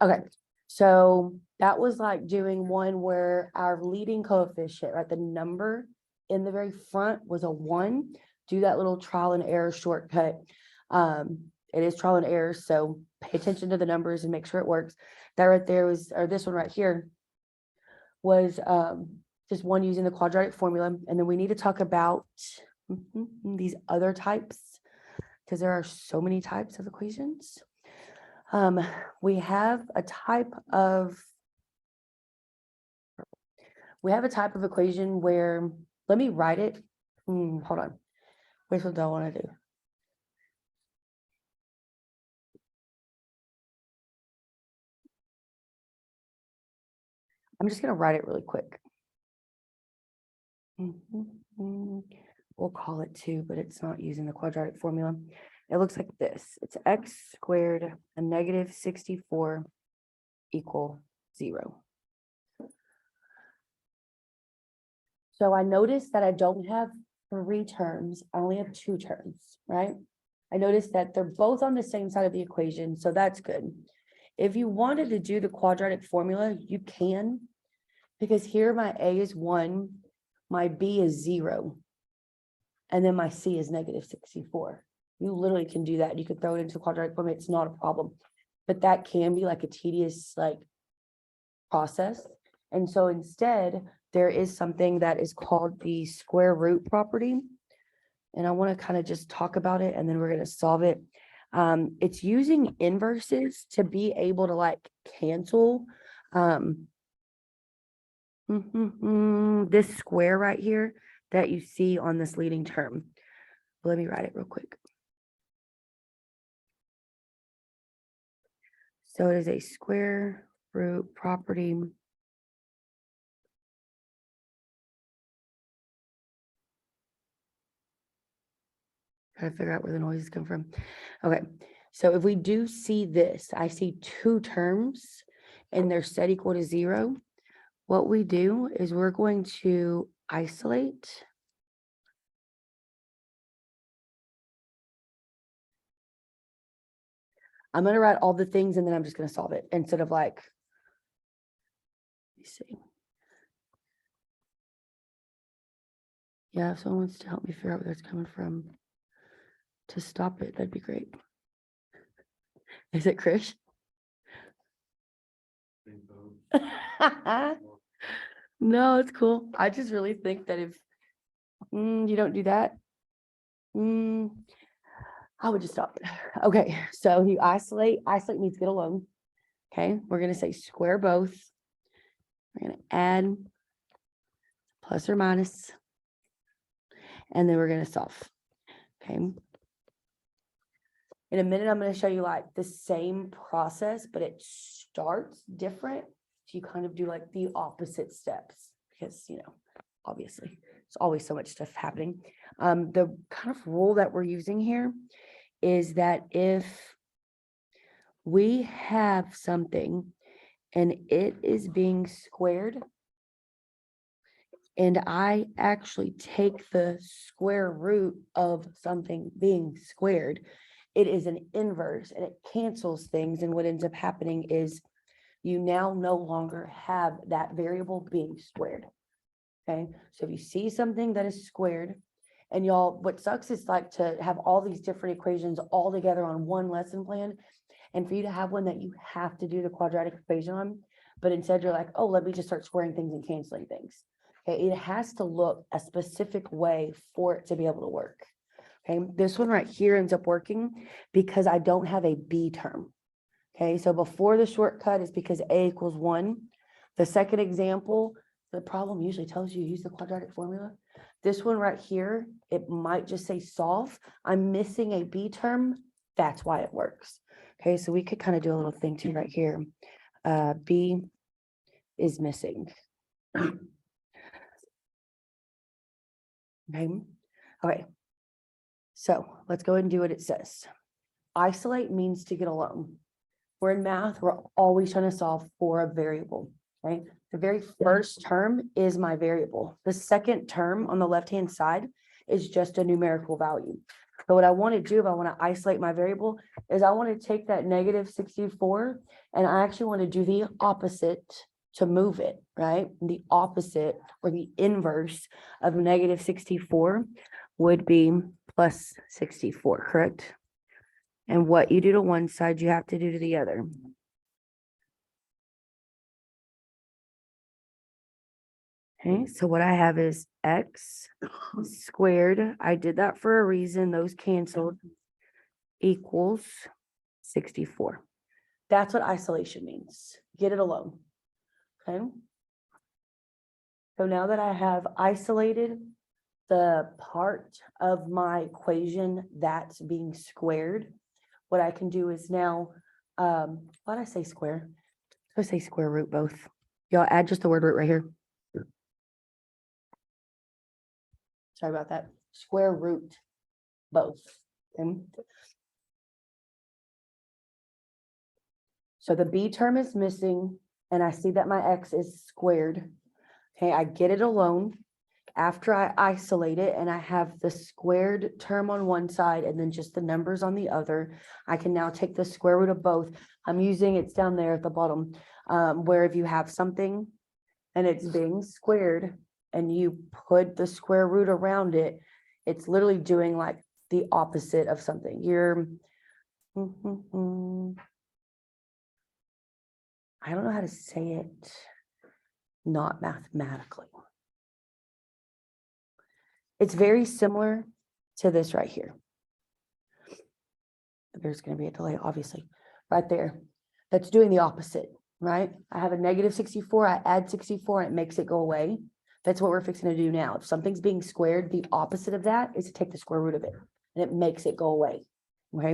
Okay. So that was like doing one where our leading coefficient, right? The number in the very front was a 1. Do that little trial and error shortcut. it is trial and error, so pay attention to the numbers and make sure it works. That right there was, or this one right here was just one using the quadratic formula. And then we need to talk about these other types, because there are so many types of equations. We have a type of equation where, let me write it. Hold on. Which one do I want to do? I'm just going to write it really quick. We'll call it 2, but it's not using the quadratic formula. It looks like this. It's x squared and negative 64 equal 0. So I noticed that I don't have 3 terms. I only have 2 terms, right? I noticed that they're both on the same side of the equation, so that's good. If you wanted to do the quadratic formula, you can, because here my a is 1, my b is 0, and then my c is negative 64. You literally can do that. You could throw it into the quadratic formula. It's not a problem, but that can be like a tedious process. And so instead, there is something that is called the square root property. And I want to kind of just talk about it, and then we're going to solve it. It's using inverses to be able to cancel this square right here that you see on this leading term. Let me write it real quick. So it is a square root property. Try to figure out where the noises come from. Okay, so if we do see this, I see 2 terms and they're set equal to 0. What we do is we're going to isolate. I'm going to write all the things and then I'm just going to solve it instead of let me see. Yeah, if someone wants to help me figure out where that's coming from to stop it, that'd be great. Is it Krish? No, it's cool. I just really think that if you don't do that, I would just stop. Okay, so you isolate means get alone. Okay, we're going to say square both. We're going to add plus or minus, and then we're going to solve. Okay. In a minute, I'm going to show you the same process, but it starts different. So you kind of do the opposite steps because, obviously there's always so much stuff happening. The kind of rule that we're using here is that if we have something and it is being squared, and I actually take the square root of something being squared, it is an inverse and it cancels things. And what ends up happening is you now no longer have that variable being squared. Okay, so if you see something that is squared, and y'all, what sucks is to have all these different equations all together on one lesson plan, and for you to have one that you have to do the quadratic equation on, but instead you're oh, let me just start squaring things and canceling things. Okay, it has to look a specific way for it to be able to work. Okay, this one right here ends up working because I don't have a b term. Okay, so before the shortcut is because a equals 1. The second example, the problem usually tells you use the quadratic formula. This one right here, it might just say solve. I'm missing a b term. That's why it works. Okay, so we could kind of do a little thing too right here. B is missing. Okay. So let's go ahead and do what it says. Isolate means to get alone. We're in math, we're always trying to solve for a variable, right? The very first term is my variable. The second term on the left-hand side is just a numerical value. So what I want to do if I want to isolate my variable is I want to take that negative 64 and I actually want to do the opposite to move it, right? The opposite or the inverse of negative 64 would be plus 64, correct? And what you do to one side, you have to do to the other. Okay, so what I have is x squared. I did that for a reason. Those canceled, equals 64. That's what isolation means. Get it alone. Okay. So now that I have isolated the part of my equation that's being squared, what I can do is now, why did I say square? I say square root both. Y'all add just the word root right here. Sorry about that. Square root both. Okay. So the b term is missing, and I see that my x is squared. Okay, I get it alone. After I isolate it and I have the squared term on one side and then just the numbers on the other, I can now take the square root of both. I'm using, it's down there at the bottom, where if you have something and it's being squared and you put the square root around it, it's literally doing like the opposite of something. You're, I don't know how to say it, not mathematically. It's very similar to this right here. There's going to be a delay, obviously, right there. That's doing the opposite, right? I have a negative 64, I add 64, and it makes it go away. That's what we're fixing to do now. If something's being squared, the opposite of that is to take the square root of it, and it makes it go away, okay?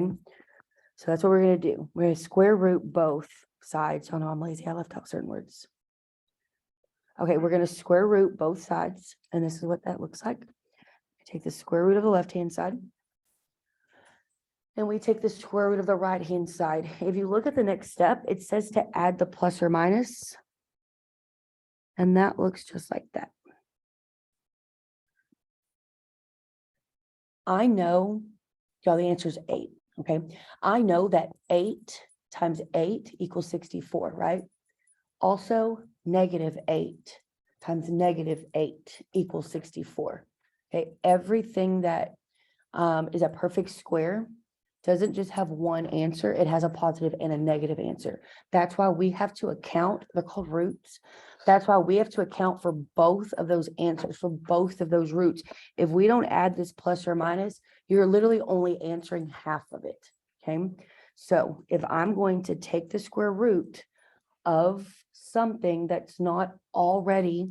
So that's what we're going to do. We're going to square root both sides. Oh no, I'm lazy. I left out certain words. Okay, we're going to square root both sides, and this is what that looks like. Take the square root of the left-hand side, and we take the square root of the right-hand side. If you look at the next step, it says to add the plus or minus, and that looks just like that. I know, y'all, the answer is 8, okay? I know that 8 times 8 equals 64, right? Also, negative 8 times negative 8 equals 64. Okay, everything that is a perfect square doesn't just have one answer, it has a positive and a negative answer. That's why we have to account, they're called roots. That's why we have to account for both of those answers, for both of those roots. If we don't add this plus or minus, you're literally only answering half of it, okay? So if I'm going to take the square root of something that's not already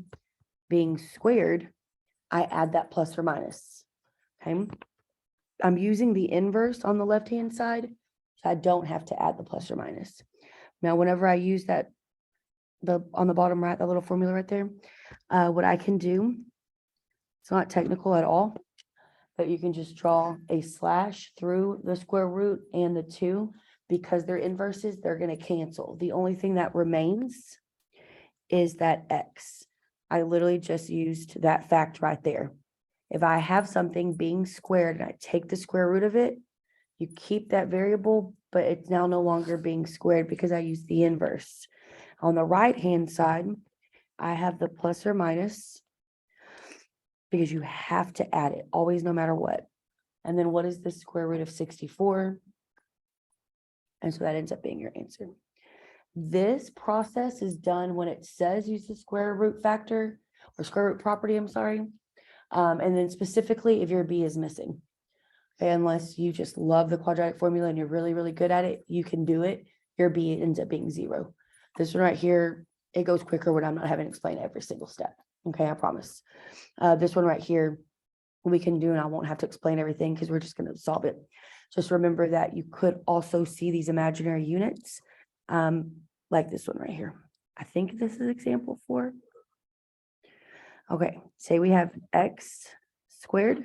being squared, I add that plus or minus, okay? I'm using the inverse on the left-hand side, so I don't have to add the plus or minus. Now, whenever I use that, on the bottom right, the little formula right there, what I can do, it's not technical at all, but you can just draw a slash through the square root and the 2, because they're inverses, they're going to cancel. The only thing that remains is that x. I literally just used that fact right there. If I have something being squared and I take the square root of it, you keep that variable, but it's now no longer being squared because I used the inverse. On the right-hand side, I have the plus or minus because you have to add it always, no matter what. And then what is the square root of 64? And so that ends up being your answer. This process is done when it says use the square root factor or square root property, I'm sorry. And then specifically if your b is missing. Okay, unless you just love the quadratic formula and you're really, really good at it, you can do it. Your b ends up being 0. This one right here, it goes quicker when I'm not having to explain every single step. Okay, I promise. This one right here, we can do, and I won't have to explain everything because we're just going to solve it. Just remember that you could also see these imaginary units, like this one right here. I think this is example 4. Okay, say we have x squared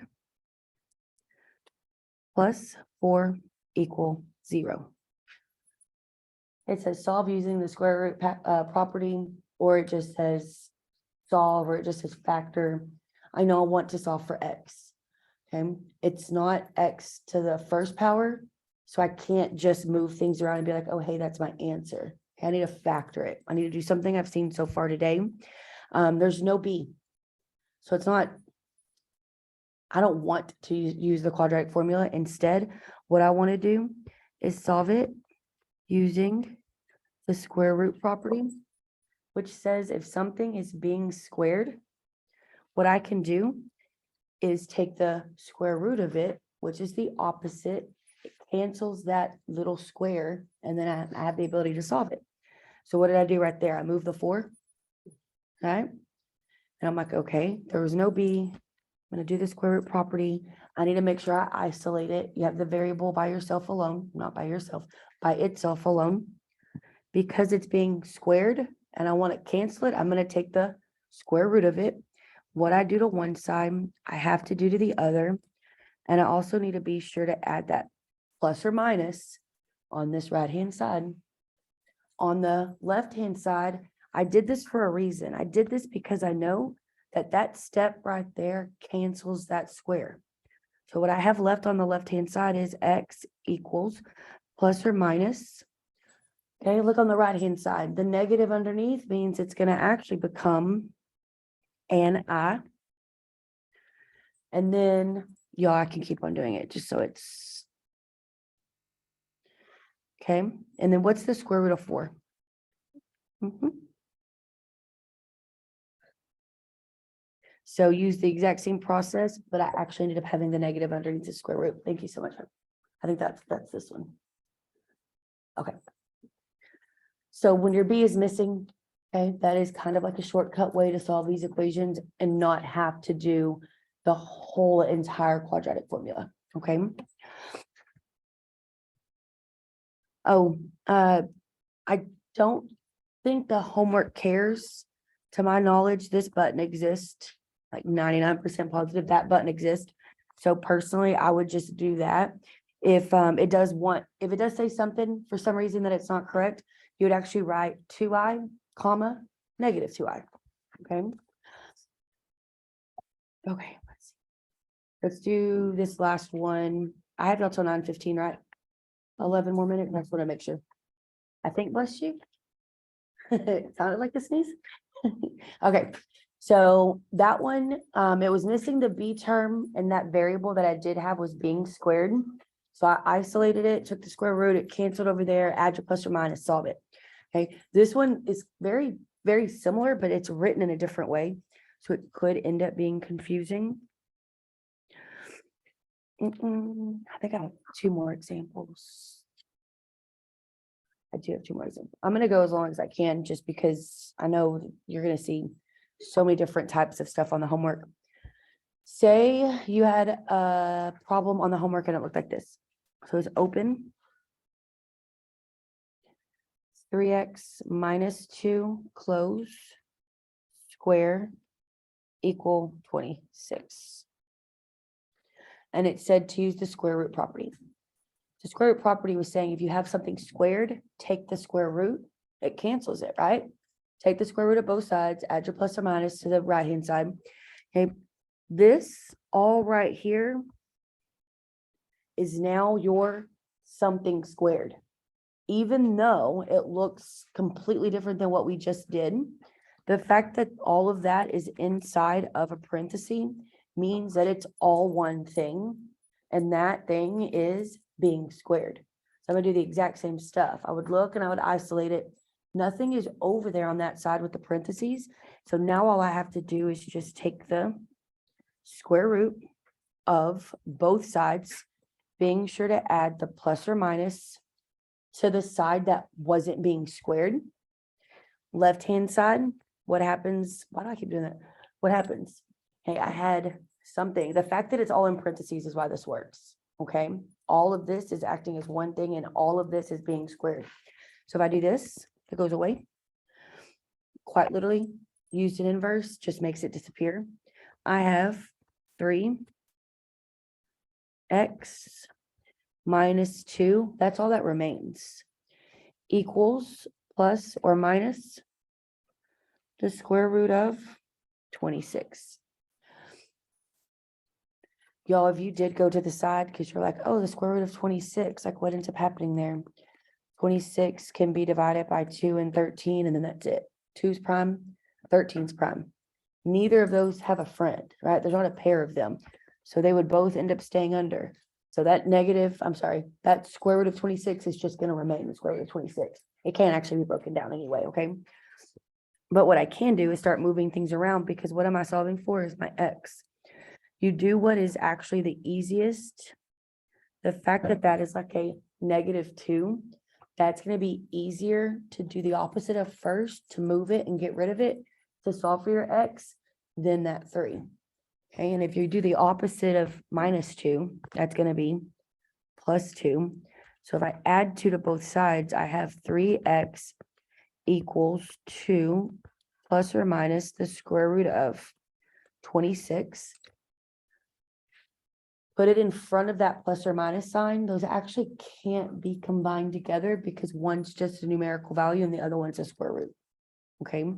plus 4 equal 0. It says solve using the square root property, or it just says solve, or it just says factor. I know I want to solve for x. Okay, it's not x to the first power, so I can't just move things around and be like, oh, hey, that's my answer. Okay, I need to factor it. I need to do something I've seen so far today. There's no b. So it's not, I don't want to use the quadratic formula. Instead, what I want to do is solve it using the square root property, which says if something is being squared, what I can do is take the square root of it, which is the opposite. It cancels that little square, and then I have the ability to solve it. So what did I do right there? I moved the 4. Right? And I'm like, okay, there was no b. I'm going to do the square root property. I need to make sure I isolate it. You have the variable by yourself alone, not by yourself, by itself alone. Because it's being squared and I want to cancel it, I'm going to take the square root of it. What I do to one side, I have to do to the other. And I also need to be sure to add that plus or minus on this right-hand side. On the left-hand side, I did this for a reason. I did this because I know that that step right there cancels that square. So what I have left on the left-hand side is x equals plus or minus. Okay, look on the right-hand side. The negative underneath means it's going to actually become an I. And then, y'all, I can keep on doing it just so it's. Okay, and then what's the square root of 4? So use the exact same process, but I actually ended up having the negative underneath the square root. Thank you so much. I think that's this one. Okay. So when your b is missing, okay, that is kind of like a shortcut way to solve these equations and not have to do the whole entire quadratic formula. Okay. Oh, I don't think the homework cares. To my knowledge, this button exists, like 99% positive that button exists. So personally, I would just do that. If it does say something for some reason that it's not correct, you would actually write 2i, comma, negative 2i. Okay. Okay, let's do this last one. I have until 9:15, right? 11 more minutes. I just want to make sure. I think, bless you. It sounded like a sneeze. Okay, so that one, it was missing the b term, and that variable that I did have was being squared. So I isolated it, took the square root, it canceled over there, add your plus or minus, solve it. Okay, this one is very, very similar, but it's written in a different way. So it could end up being confusing. I think I have 2 more examples. I do have 2 more examples. I'm going to go as long as I can, just because I know you're going to see so many different types of stuff on the homework. Say you had a problem on the homework and it looked like this. So it's open. 3x minus 2 close square equal 26. And it said to use the square root property. The square root property was saying if you have something squared, take the square root. It cancels it, right? Take the square root of both sides, add your plus or minus to the right-hand side. Okay, this all right here is now your something squared. Even though it looks completely different than what we just did, the fact that all of that is inside of a parenthesis means that it's all one thing, and that thing is being squared. So I'm gonna do the exact same stuff. I would look and I would isolate it. Nothing is over there on that side with the parentheses. So now all I have to do is just take the square root of both sides, being sure to add the plus or minus to the side that wasn't being squared. Left-hand side, what happens? Why do I keep doing that? What happens? Hey, I had something. The fact that it's all in parentheses is why this works. Okay. All of this is acting as one thing, and all of this is being squared. So if I do this, it goes away. Quite literally, used in inverse just makes it disappear. I have 3x minus 2. That's all that remains. Equals plus or minus the square root of 26. Y'all, if you did go to the side, because you're like, oh, the square root of 26, like what ends up happening there? 26 can be divided by 2 and 13, and then that's it. 2's prime, 13's prime. Neither of those have a friend, right? There's not a pair of them. So they would both end up staying under. So that negative, I'm sorry, that square root of 26 is just gonna remain the square root of 26. It can't actually be broken down anyway, okay? But what I can do is start moving things around, because what am I solving for is my x. You do what is actually the easiest. The fact that that is like a -2, that's gonna be easier to do the opposite of first, to move it and get rid of it, to solve for your x, than that 3. Okay, and if you do the opposite of -2, that's gonna be +2. So if I add 2 to both sides, I have 3x equals 2 plus or minus the square root of 26. Put it in front of that plus or minus sign. Those actually can't be combined together because one's just a numerical value and the other one's a square root. Okay.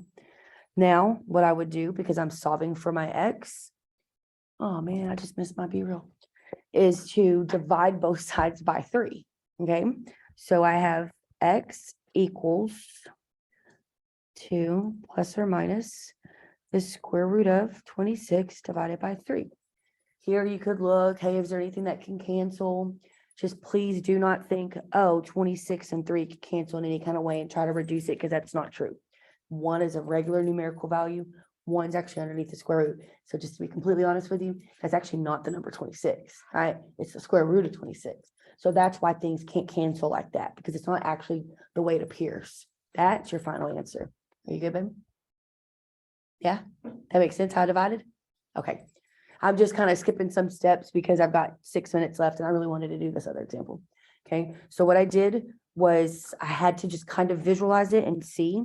Now, what I would do, because I'm solving for my x, oh man, I just missed my B-roll, is to divide both sides by 3. Okay. So I have x equals 2 plus or minus the square root of 26 divided by 3. Here you could look, hey, is there anything that can cancel? Just please do not think, oh, 26 and 3 can cancel in any kind of way and try to reduce it, because that's not true. One is a regular numerical value. One's actually underneath the square root. So just to be completely honest with you, that's actually not the number 26, right? It's the square root of 26. So that's why things can't cancel like that, because it's not actually the way it appears. That's your final answer. Are you good, babe? Yeah, that makes sense how I divided? Okay. I'm just kind of skipping some steps because I've got 6 minutes left and I really wanted to do this other example. Okay, so what I did was I had to just kind of visualize it and see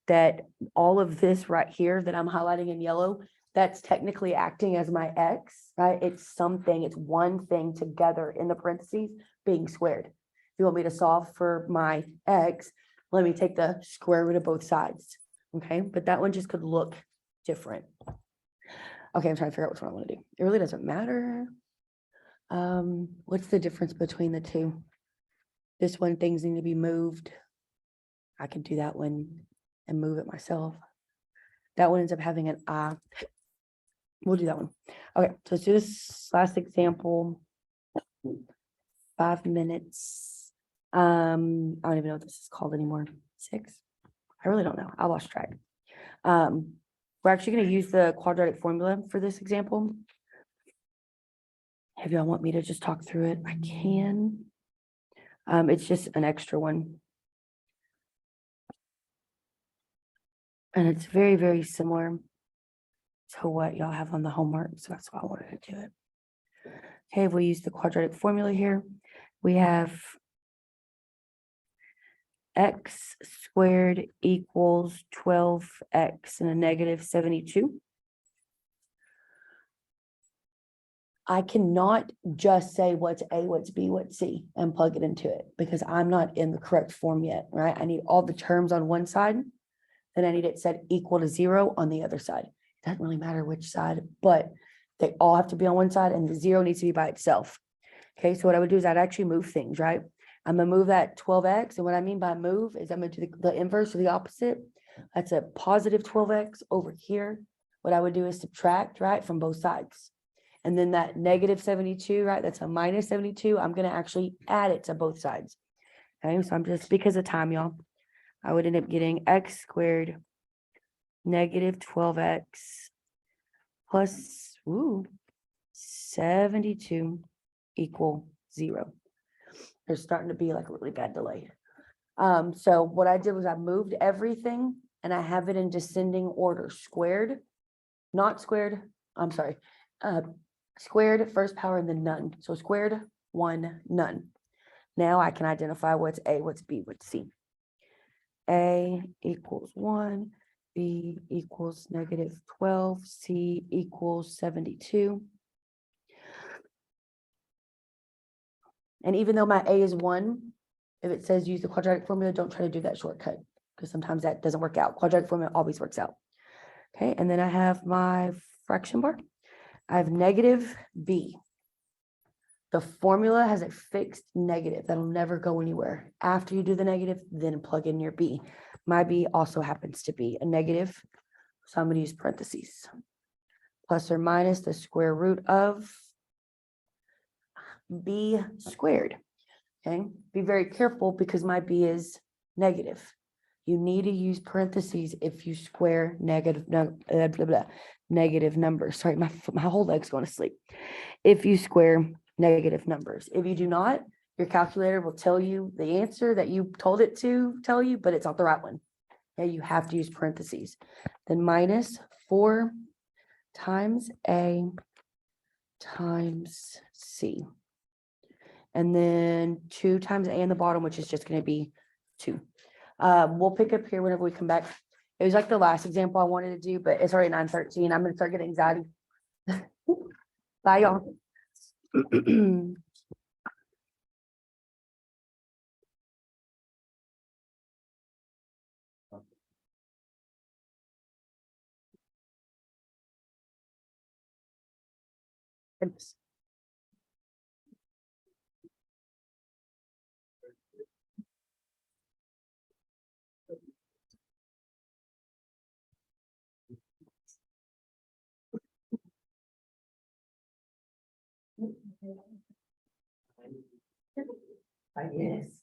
that all of this right here that I'm highlighting in yellow, that's technically acting as my x, right? It's something, it's one thing together in the parentheses being squared. If you want me to solve for my x, let me take the square root of both sides. Okay, but that one just could look different. Okay, I'm trying to figure out which one I want to do. It really doesn't matter. What's the difference between the two? This one, things need to be moved. I can do that one and move it myself. That one ends up having an I. We'll do that one. Okay, so let's do this last example. 5 minutes. I don't even know what this is called anymore. 6? I really don't know. I lost track. We're actually going to use the quadratic formula for this example. If y'all want me to just talk through it, I can. It's just an extra one. And it's very, very similar to what y'all have on the homework. So that's why I wanted to do it. Okay, if we use the quadratic formula here, we have x squared equals 12x and a negative 72. I cannot just say what's A, what's B, what's C, and plug it into it, because I'm not in the correct form yet, right? I need all the terms on one side, then I need it set equal to 0 on the other side. It doesn't really matter which side, but they all have to be on one side, and the 0 needs to be by itself. Okay, so what I would do is I'd actually move things, right? I'm gonna move that 12x, and what I mean by move is I'm gonna do the inverse or the opposite. That's a positive 12x over here. What I would do is subtract, right, from both sides. And then that negative 72, right, that's a minus 72. I'm gonna actually add it to both sides. Okay, so I'm just, because of time, y'all, I would end up getting x squared negative 12x plus 72 equal 0. There's starting to be like a really bad delay. So what I did was I moved everything and I have it in descending order. Squared, not squared, I'm sorry. Squared, first power, and then none. So squared, 1, none. Now I can identify what's A, what's B, what's C. A equals 1, B equals negative 12, C equals 72. And even though my A is 1, if it says use the quadratic formula, don't try to do that shortcut, because sometimes that doesn't work out. Quadratic formula always works out. Okay, and then I have my fraction bar. I have negative B. The formula has a fixed negative that'll never go anywhere. After you do the negative, then plug in your B. My B also happens to be a negative, so I'm going to use parentheses. Plus or minus the square root of b squared. Okay, be very careful because my b is negative. You need to use parentheses if you square negative, blah, blah, negative numbers. Sorry, my whole leg's going to sleep. If you square negative numbers, if you do not, your calculator will tell you the answer that you told it to tell you, but it's not the right one. Yeah, you have to use parentheses. Then minus 4 times a times c. And then 2 times a in the bottom, which is just going to be 2. We'll pick up here whenever we come back. It was like the last example I wanted to do, but it's already 9:13. I'm going to start getting anxiety. Bye, y'all. Oops. Yes.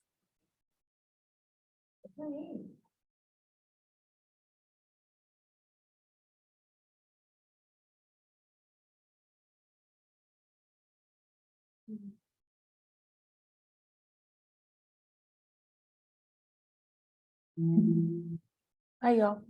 Bye, y'all.